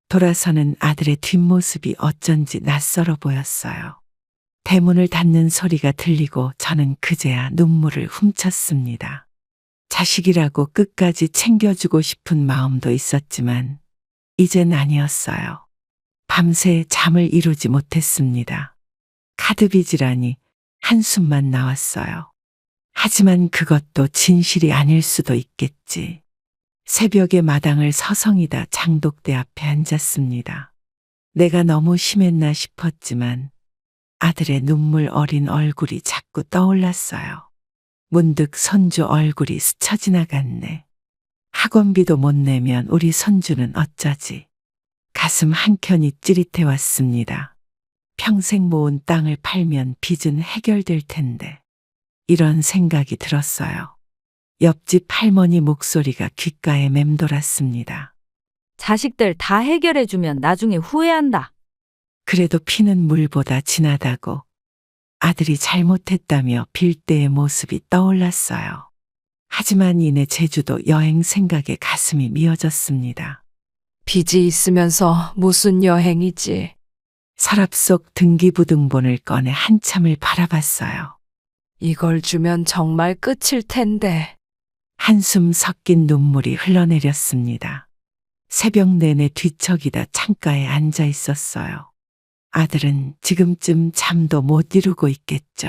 돌아서는 아들의 뒷모습이 어쩐지 낯설어 보였어요. 대문을 닫는 소리가 들리고 저는 그제야 눈물을 훔쳤습니다. 자식이라고 끝까지 챙겨주고 싶은 마음도 있었지만 이젠 아니었어요. 밤새 잠을 이루지 못했습니다. 카드 빚이라니 한숨만 나왔어요. 하지만 그것도 진실이 아닐 수도 있겠지. 새벽에 마당을 서성이다 장독대 앞에 앉았습니다. 내가 너무 심했나 싶었지만 아들의 눈물 어린 얼굴이 자꾸 떠올랐어요. 문득 손주 얼굴이 스쳐 지나갔네. 학원비도 못 내면 우리 손주는 어쩌지. 가슴 한켠이 찌릿해 왔습니다. 평생 모은 땅을 팔면 빚은 해결될 텐데. 이런 생각이 들었어요. 옆집 할머니 목소리가 귓가에 맴돌았습니다. 자식들 다 해결해주면 나중에 후회한다. 그래도 피는 물보다 진하다고 아들이 잘못했다며 빌 때의 모습이 떠올랐어요. 하지만 이내 제주도 여행 생각에 가슴이 미어졌습니다. 빚이 있으면서 무슨 여행이지. 서랍 속 등기부등본을 꺼내 한참을 바라봤어요. 이걸 주면 정말 끝일 텐데. 한숨 섞인 눈물이 흘러내렸습니다. 새벽 내내 뒤척이다 창가에 앉아 있었어요. 아들은 지금쯤 잠도 못 이루고 있겠죠.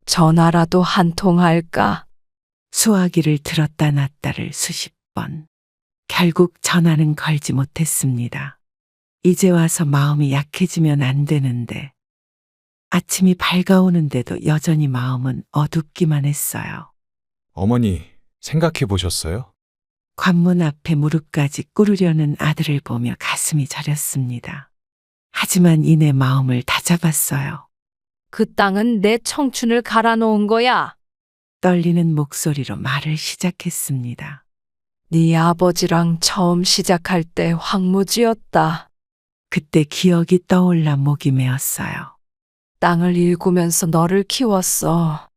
전화라도 한 통 할까? 수화기를 들었다 놨다를 수십 번. 결국 전화는 걸지 못했습니다. 이제 와서 마음이 약해지면 안 되는데 아침이 밝아오는데도 여전히 마음은 어둡기만 했어요. 어머니, 생각해 보셨어요? 관문 앞에 무릎까지 꿇으려는 아들을 보며 가슴이 저렸습니다. 하지만 이내 마음을 다잡았어요. 그 땅은 내 청춘을 갈아놓은 거야. 떨리는 목소리로 말을 시작했습니다. 네 아버지랑 처음 시작할 때 황무지였다. 그때 기억이 떠올라 목이 메었어요. 땅을 일구면서 너를 키웠어.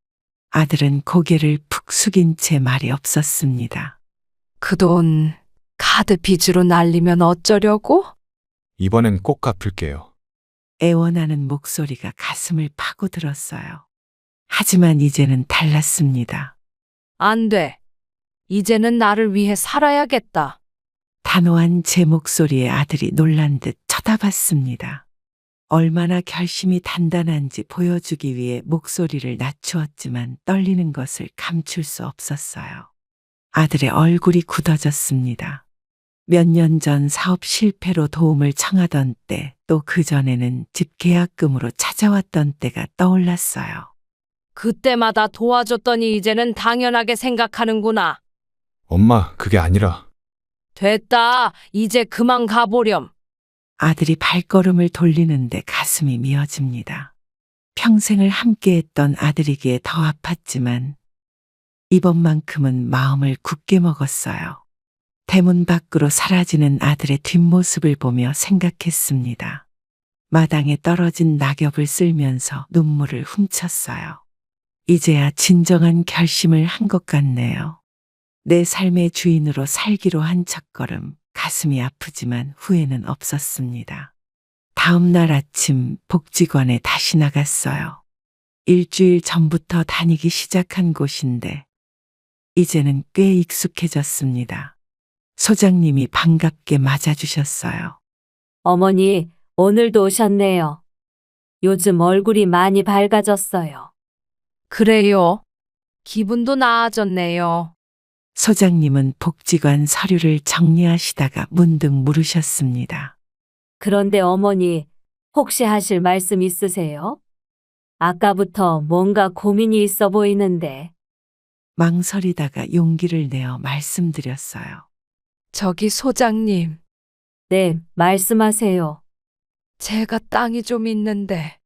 아들은 고개를 푹 숙인 채 말이 없었습니다. 그 돈 카드 빚으로 날리면 어쩌려고? 이번엔 꼭 갚을게요. 애원하는 목소리가 가슴을 파고들었어요. 하지만 이제는 달랐습니다. 안 돼. 이제는 나를 위해 살아야겠다. 단호한 제 목소리에 아들이 놀란 듯 쳐다봤습니다. 얼마나 결심이 단단한지 보여주기 위해 목소리를 낮추었지만 떨리는 것을 감출 수 없었어요. 아들의 얼굴이 굳어졌습니다. 몇 년 전 사업 실패로 도움을 청하던 때, 또 그전에는 집 계약금으로 찾아왔던 때가 떠올랐어요. 그때마다 도와줬더니 이제는 당연하게 생각하는구나. 엄마, 그게 아니라. 됐다. 이제 그만 가보렴. 아들이 발걸음을 돌리는데 가슴이 미어집니다. 평생을 함께했던 아들이기에 더 아팠지만 이번만큼은 마음을 굳게 먹었어요. 대문 밖으로 사라지는 아들의 뒷모습을 보며 생각했습니다. 마당에 떨어진 낙엽을 쓸면서 눈물을 훔쳤어요. 이제야 진정한 결심을 한 것 같네요. 내 삶의 주인으로 살기로 한 첫걸음, 가슴이 아프지만 후회는 없었습니다. 다음 날 아침 복지관에 다시 나갔어요. 일주일 전부터 다니기 시작한 곳인데 이제는 꽤 익숙해졌습니다. 소장님이 반갑게 맞아주셨어요. 어머니, 오늘도 오셨네요. 요즘 얼굴이 많이 밝아졌어요. 그래요. 기분도 나아졌네요. 소장님은 복지관 서류를 정리하시다가 문득 물으셨습니다. 그런데 어머니, 혹시 하실 말씀 있으세요? 아까부터 뭔가 고민이 있어 보이는데. 망설이다가 용기를 내어 말씀드렸어요. 저기 소장님, 네, 말씀하세요. 제가 땅이 좀 있는데.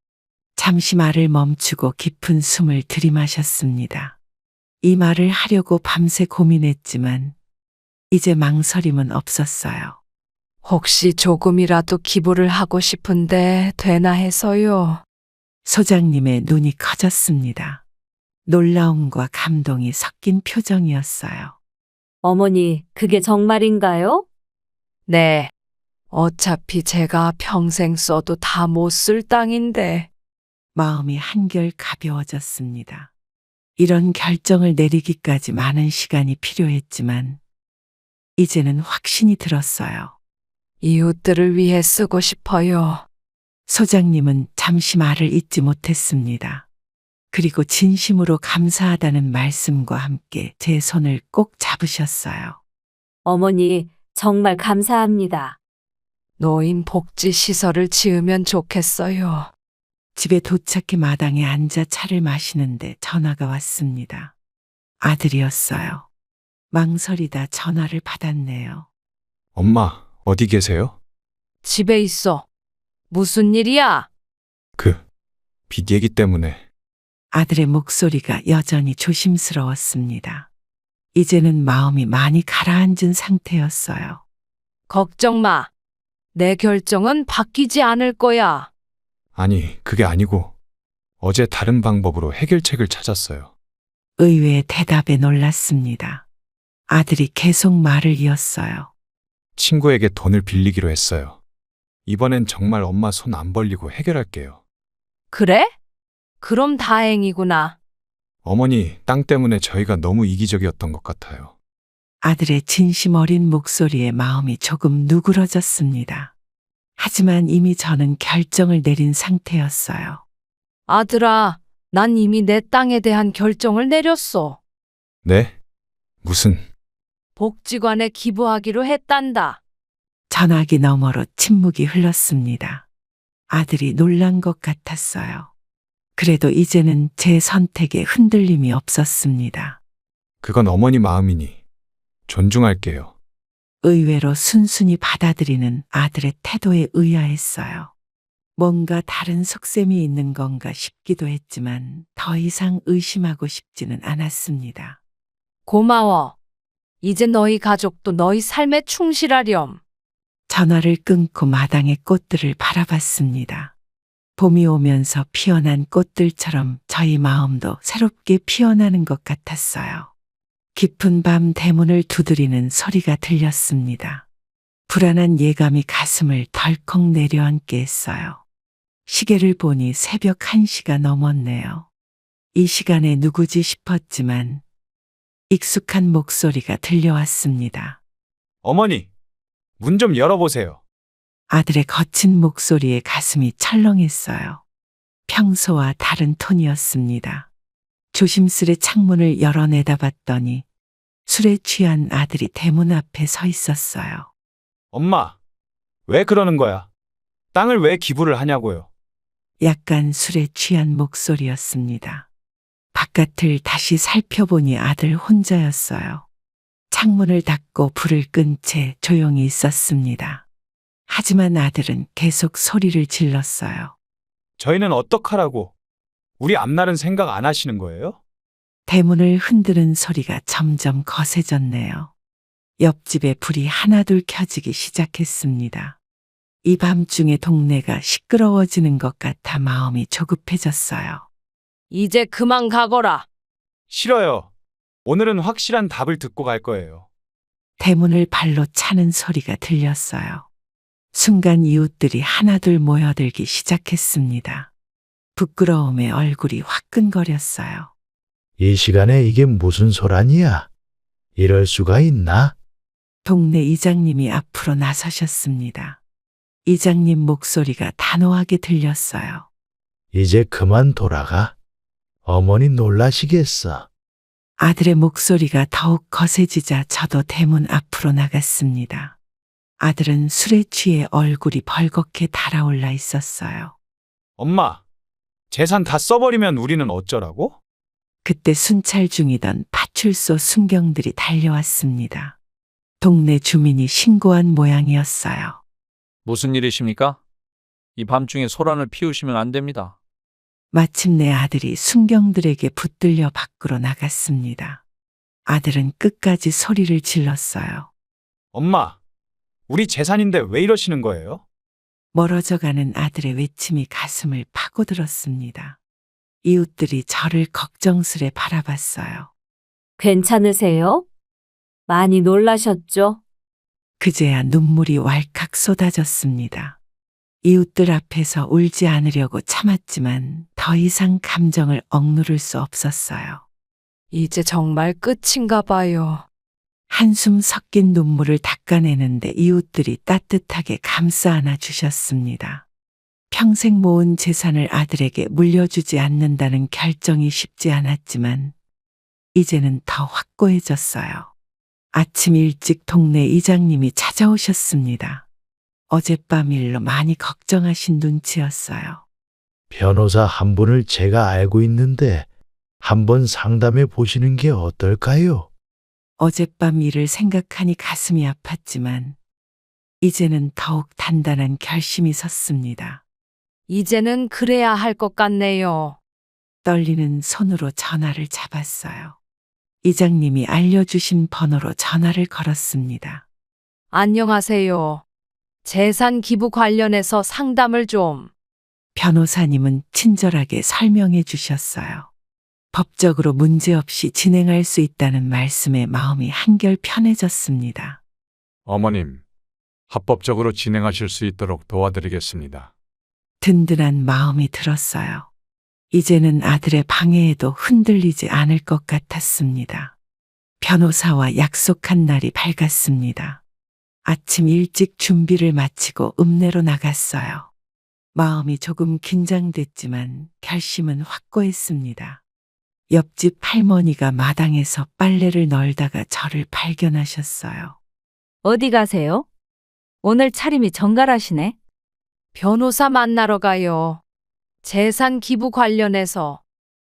잠시 말을 멈추고 깊은 숨을 들이마셨습니다. 이 말을 하려고 밤새 고민했지만 이제 망설임은 없었어요. 혹시 조금이라도 기부를 하고 싶은데 되나 해서요. 소장님의 눈이 커졌습니다. 놀라움과 감동이 섞인 표정이었어요. 어머니, 그게 정말인가요? 네. 어차피 제가 평생 써도 다 못 쓸 땅인데. 마음이 한결 가벼워졌습니다. 이런 결정을 내리기까지 많은 시간이 필요했지만 이제는 확신이 들었어요. 이웃들을 위해 쓰고 싶어요. 소장님은 잠시 말을 잇지 못했습니다. 그리고 진심으로 감사하다는 말씀과 함께 제 손을 꼭 잡으셨어요. 어머니, 정말 감사합니다. 노인 복지 시설을 지으면 좋겠어요. 집에 도착해 마당에 앉아 차를 마시는데 전화가 왔습니다. 아들이었어요. 망설이다 전화를 받았네요. 엄마, 어디 계세요? 집에 있어. 무슨 일이야? 빚 얘기 때문에. 아들의 목소리가 여전히 조심스러웠습니다. 이제는 마음이 많이 가라앉은 상태였어요. 걱정 마. 내 결정은 바뀌지 않을 거야. 아니, 그게 아니고 어제 다른 방법으로 해결책을 찾았어요. 의외의 대답에 놀랐습니다. 아들이 계속 말을 이었어요. 친구에게 돈을 빌리기로 했어요. 이번엔 정말 엄마 손 안 벌리고 해결할게요. 그래? 그럼 다행이구나. 어머니, 땅 때문에 저희가 너무 이기적이었던 것 같아요. 아들의 진심 어린 목소리에 마음이 조금 누그러졌습니다. 하지만 이미 저는 결정을 내린 상태였어요. 아들아, 난 이미 내 땅에 대한 결정을 내렸어. 네? 무슨? 복지관에 기부하기로 했단다. 전화기 너머로 침묵이 흘렀습니다. 아들이 놀란 것 같았어요. 그래도 이제는 제 선택에 흔들림이 없었습니다. 그건 어머니 마음이니 존중할게요. 의외로 순순히 받아들이는 아들의 태도에 의아했어요. 뭔가 다른 속셈이 있는 건가 싶기도 했지만 더 이상 의심하고 싶지는 않았습니다. 고마워. 이제 너희 가족도 너희 삶에 충실하렴. 전화를 끊고 마당의 꽃들을 바라봤습니다. 봄이 오면서 피어난 꽃들처럼 저희 마음도 새롭게 피어나는 것 같았어요. 깊은 밤 대문을 두드리는 소리가 들렸습니다. 불안한 예감이 가슴을 덜컥 내려앉게 했어요. 시계를 보니 새벽 1시가 넘었네요. 이 시간에 누구지 싶었지만 익숙한 목소리가 들려왔습니다. 어머니, 문 좀 열어보세요. 아들의 거친 목소리에 가슴이 철렁했어요. 평소와 다른 톤이었습니다. 조심스레 창문을 열어 내다봤더니 술에 취한 아들이 대문 앞에 서 있었어요. 엄마, 왜 그러는 거야? 땅을 왜 기부를 하냐고요? 약간 술에 취한 목소리였습니다. 바깥을 다시 살펴보니 아들 혼자였어요. 창문을 닫고 불을 끈 채 조용히 있었습니다. 하지만 아들은 계속 소리를 질렀어요. 저희는 어떡하라고? 우리 앞날은 생각 안 하시는 거예요? 대문을 흔드는 소리가 점점 거세졌네요. 옆집에 불이 하나둘 켜지기 시작했습니다. 이 밤중에 동네가 시끄러워지는 것 같아 마음이 조급해졌어요. 이제 그만 가거라. 싫어요. 오늘은 확실한 답을 듣고 갈 거예요. 대문을 발로 차는 소리가 들렸어요. 순간 이웃들이 하나둘 모여들기 시작했습니다. 부끄러움에 얼굴이 화끈거렸어요. 이 시간에 이게 무슨 소란이야? 이럴 수가 있나? 동네 이장님이 앞으로 나서셨습니다. 이장님 목소리가 단호하게 들렸어요. 이제 그만 돌아가. 어머니 놀라시겠어. 아들의 목소리가 더욱 거세지자 저도 대문 앞으로 나갔습니다. 아들은 술에 취해 얼굴이 벌겋게 달아올라 있었어요. 엄마, 재산 다 써버리면 우리는 어쩌라고? 그때 순찰 중이던 파출소 순경들이 달려왔습니다. 동네 주민이 신고한 모양이었어요. 무슨 일이십니까? 이 밤중에 소란을 피우시면 안 됩니다. 마침내 아들이 순경들에게 붙들려 밖으로 나갔습니다. 아들은 끝까지 소리를 질렀어요. 엄마, 우리 재산인데 왜 이러시는 거예요? 멀어져가는 아들의 외침이 가슴을 파고들었습니다. 이웃들이 저를 걱정스레 바라봤어요. 괜찮으세요? 많이 놀라셨죠? 그제야 눈물이 왈칵 쏟아졌습니다. 이웃들 앞에서 울지 않으려고 참았지만 더 이상 감정을 억누를 수 없었어요. 이제 정말 끝인가 봐요. 한숨 섞인 눈물을 닦아내는데 이웃들이 따뜻하게 감싸 안아 주셨습니다. 평생 모은 재산을 아들에게 물려주지 않는다는 결정이 쉽지 않았지만 이제는 더 확고해졌어요. 아침 일찍 동네 이장님이 찾아오셨습니다. 어젯밤 일로 많이 걱정하신 눈치였어요. 변호사 한 분을 제가 알고 있는데 한번 상담해 보시는 게 어떨까요? 어젯밤 일을 생각하니 가슴이 아팠지만 이제는 더욱 단단한 결심이 섰습니다. 이제는 그래야 할 것 같네요. 떨리는 손으로 전화를 잡았어요. 이장님이 알려주신 번호로 전화를 걸었습니다. 안녕하세요. 재산 기부 관련해서 상담을 좀. 변호사님은 친절하게 설명해 주셨어요. 법적으로 문제없이 진행할 수 있다는 말씀에 마음이 한결 편해졌습니다. 어머님, 합법적으로 진행하실 수 있도록 도와드리겠습니다. 든든한 마음이 들었어요. 이제는 아들의 방해에도 흔들리지 않을 것 같았습니다. 변호사와 약속한 날이 밝았습니다. 아침 일찍 준비를 마치고 읍내로 나갔어요. 마음이 조금 긴장됐지만 결심은 확고했습니다. 옆집 할머니가 마당에서 빨래를 널다가 저를 발견하셨어요. 어디 가세요? 오늘 차림이 정갈하시네. 변호사 만나러 가요. 재산 기부 관련해서.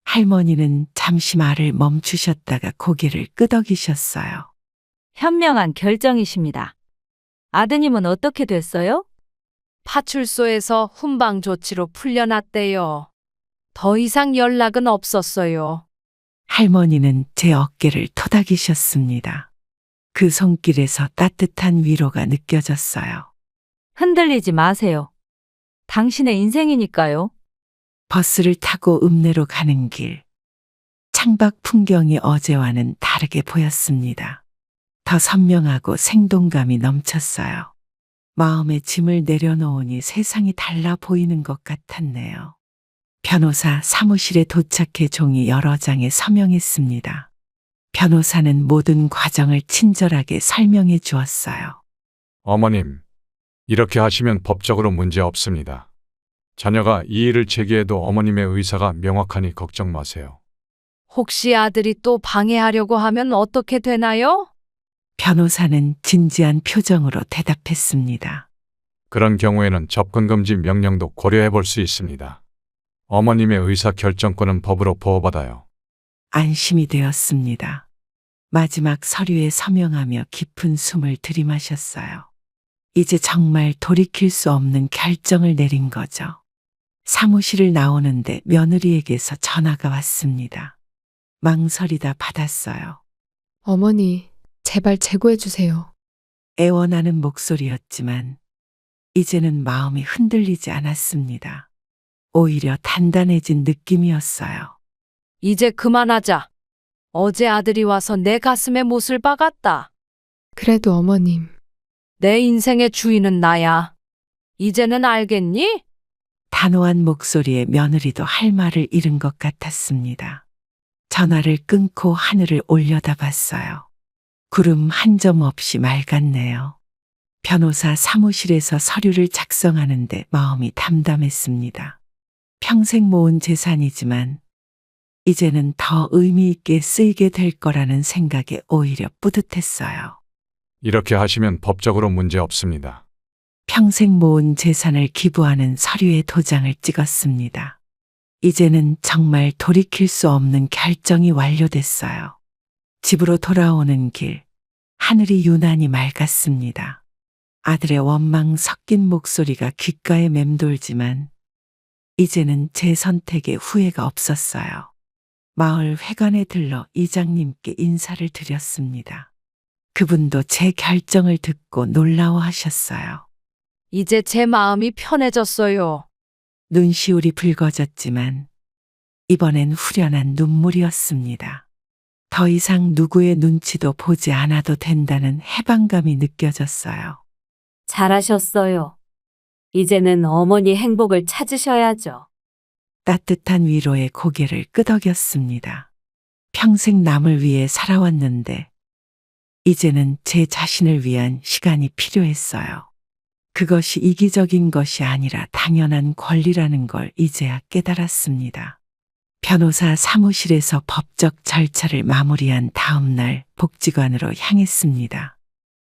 할머니는 잠시 말을 멈추셨다가 고개를 끄덕이셨어요. 현명한 결정이십니다. 아드님은 어떻게 됐어요? 파출소에서 훈방 조치로 풀려났대요. 더 이상 연락은 없었어요. 할머니는 제 어깨를 토닥이셨습니다. 그 손길에서 따뜻한 위로가 느껴졌어요. 흔들리지 마세요. 당신의 인생이니까요. 버스를 타고 읍내로 가는 길. 창밖 풍경이 어제와는 다르게 보였습니다. 더 선명하고 생동감이 넘쳤어요. 마음의 짐을 내려놓으니 세상이 달라 보이는 것 같았네요. 변호사 사무실에 도착해 종이 여러 장에 서명했습니다. 변호사는 모든 과정을 친절하게 설명해 주었어요. 어머님, 이렇게 하시면 법적으로 문제 없습니다. 자녀가 이의를 제기해도 어머님의 의사가 명확하니 걱정 마세요. 혹시 아들이 또 방해하려고 하면 어떻게 되나요? 변호사는 진지한 표정으로 대답했습니다. 그런 경우에는 접근금지 명령도 고려해 볼 수 있습니다. 어머님의 의사 결정권은 법으로 보호받아요. 안심이 되었습니다. 마지막 서류에 서명하며 깊은 숨을 들이마셨어요. 이제 정말 돌이킬 수 없는 결정을 내린 거죠. 사무실을 나오는데 며느리에게서 전화가 왔습니다. 망설이다 받았어요. 어머니, 제발 재고해 주세요. 애원하는 목소리였지만 이제는 마음이 흔들리지 않았습니다. 오히려 단단해진 느낌이었어요. 이제 그만하자. 어제 아들이 와서 내 가슴에 못을 박았다. 그래도 어머님, 내 인생의 주인은 나야. 이제는 알겠니? 단호한 목소리에 며느리도 할 말을 잃은 것 같았습니다. 전화를 끊고 하늘을 올려다봤어요. 구름 한 점 없이 맑았네요. 변호사 사무실에서 서류를 작성하는데 마음이 담담했습니다. 평생 모은 재산이지만 이제는 더 의미 있게 쓰이게 될 거라는 생각에 오히려 뿌듯했어요. 이렇게 하시면 법적으로 문제 없습니다. 평생 모은 재산을 기부하는 서류에 도장을 찍었습니다. 이제는 정말 돌이킬 수 없는 결정이 완료됐어요. 집으로 돌아오는 길, 하늘이 유난히 맑았습니다. 아들의 원망 섞인 목소리가 귓가에 맴돌지만 이제는 제 선택에 후회가 없었어요. 마을 회관에 들러 이장님께 인사를 드렸습니다. 그분도 제 결정을 듣고 놀라워하셨어요. 이제 제 마음이 편해졌어요. 눈시울이 붉어졌지만 이번엔 후련한 눈물이었습니다. 더 이상 누구의 눈치도 보지 않아도 된다는 해방감이 느껴졌어요. 잘하셨어요. 이제는 어머니 행복을 찾으셔야죠. 따뜻한 위로에 고개를 끄덕였습니다. 평생 남을 위해 살아왔는데 이제는 제 자신을 위한 시간이 필요했어요. 그것이 이기적인 것이 아니라 당연한 권리라는 걸 이제야 깨달았습니다. 변호사 사무실에서 법적 절차를 마무리한 다음 날 복지관으로 향했습니다.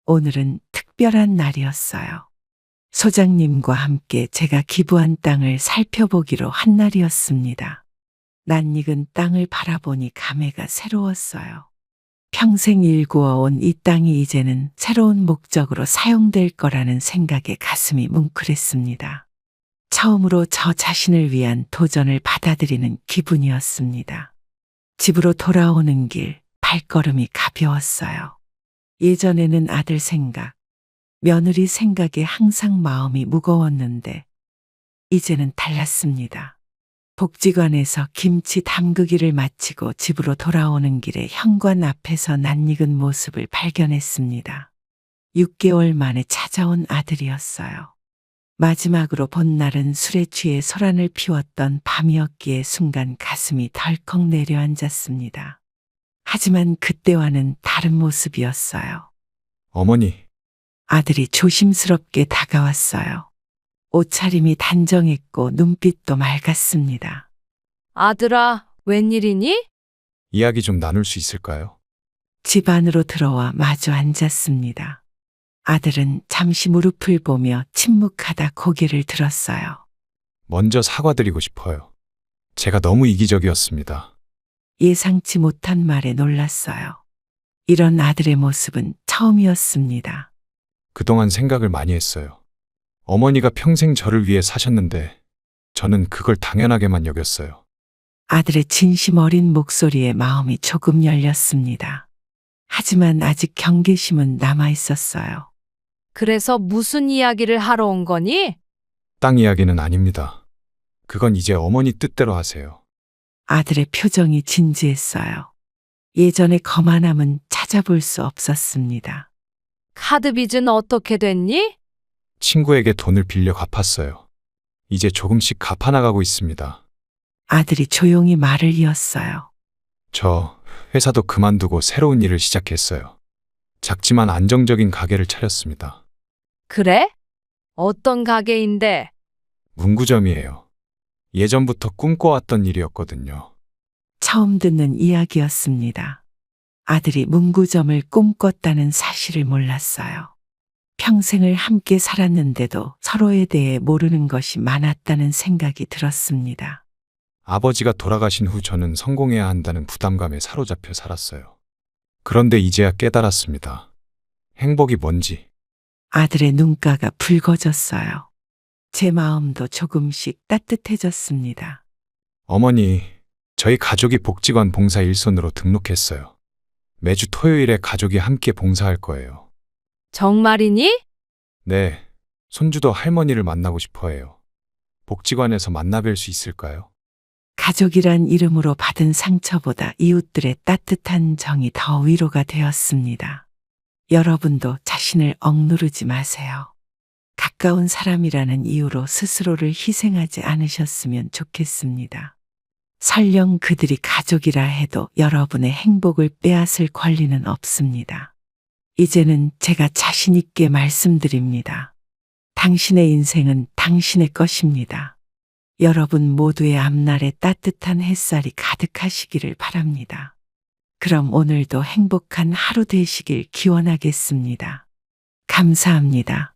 오늘은 특별한 날이었어요. 소장님과 함께 제가 기부한 땅을 살펴보기로 한 날이었습니다. 낯익은 땅을 바라보니 감회가 새로웠어요. 평생 일구어온 이 땅이 이제는 새로운 목적으로 사용될 거라는 생각에 가슴이 뭉클했습니다. 처음으로 저 자신을 위한 도전을 받아들이는 기분이었습니다. 집으로 돌아오는 길, 발걸음이 가벼웠어요. 예전에는 아들 생각, 며느리 생각에 항상 마음이 무거웠는데 이제는 달랐습니다. 복지관에서 김치 담그기를 마치고 집으로 돌아오는 길에 현관 앞에서 낯익은 모습을 발견했습니다. 6개월 만에 찾아온 아들이었어요. 마지막으로 본 날은 술에 취해 소란을 피웠던 밤이었기에 순간 가슴이 덜컥 내려앉았습니다. 하지만 그때와는 다른 모습이었어요. 어머니, 아들이 조심스럽게 다가왔어요. 옷차림이 단정했고 눈빛도 맑았습니다. 아들아, 웬일이니? 이야기 좀 나눌 수 있을까요? 집 안으로 들어와 마주 앉았습니다. 아들은 잠시 무릎을 보며 침묵하다 고개를 들었어요. 먼저 사과드리고 싶어요. 제가 너무 이기적이었습니다. 예상치 못한 말에 놀랐어요. 이런 아들의 모습은 처음이었습니다. 그동안 생각을 많이 했어요. 어머니가 평생 저를 위해 사셨는데 저는 그걸 당연하게만 여겼어요. 아들의 진심 어린 목소리에 마음이 조금 열렸습니다. 하지만 아직 경계심은 남아 있었어요. 그래서 무슨 이야기를 하러 온 거니? 땅 이야기는 아닙니다. 그건 이제 어머니 뜻대로 하세요. 아들의 표정이 진지했어요. 예전의 거만함은 찾아볼 수 없었습니다. 카드 빚은 어떻게 됐니? 친구에게 돈을 빌려 갚았어요. 이제 조금씩 갚아나가고 있습니다. 아들이 조용히 말을 이었어요. 저 회사도 그만두고 새로운 일을 시작했어요. 작지만 안정적인 가게를 차렸습니다. 그래? 어떤 가게인데? 문구점이에요. 예전부터 꿈꿔왔던 일이었거든요. 처음 듣는 이야기였습니다. 아들이 문구점을 꿈꿨다는 사실을 몰랐어요. 평생을 함께 살았는데도 서로에 대해 모르는 것이 많았다는 생각이 들었습니다. 아버지가 돌아가신 후 저는 성공해야 한다는 부담감에 사로잡혀 살았어요. 그런데 이제야 깨달았습니다. 행복이 뭔지. 아들의 눈가가 붉어졌어요. 제 마음도 조금씩 따뜻해졌습니다. 어머니, 저희 가족이 복지관 봉사 일손으로 등록했어요. 매주 토요일에 가족이 함께 봉사할 거예요. 정말이니? 네, 손주도 할머니를 만나고 싶어 해요. 복지관에서 만나뵐 수 있을까요? 가족이란 이름으로 받은 상처보다 이웃들의 따뜻한 정이 더 위로가 되었습니다. 여러분도 자신을 억누르지 마세요. 가까운 사람이라는 이유로 스스로를 희생하지 않으셨으면 좋겠습니다. 설령 그들이 가족이라 해도 여러분의 행복을 빼앗을 권리는 없습니다. 이제는 제가 자신 있게 말씀드립니다. 당신의 인생은 당신의 것입니다. 여러분 모두의 앞날에 따뜻한 햇살이 가득하시기를 바랍니다. 그럼 오늘도 행복한 하루 되시길 기원하겠습니다. 감사합니다.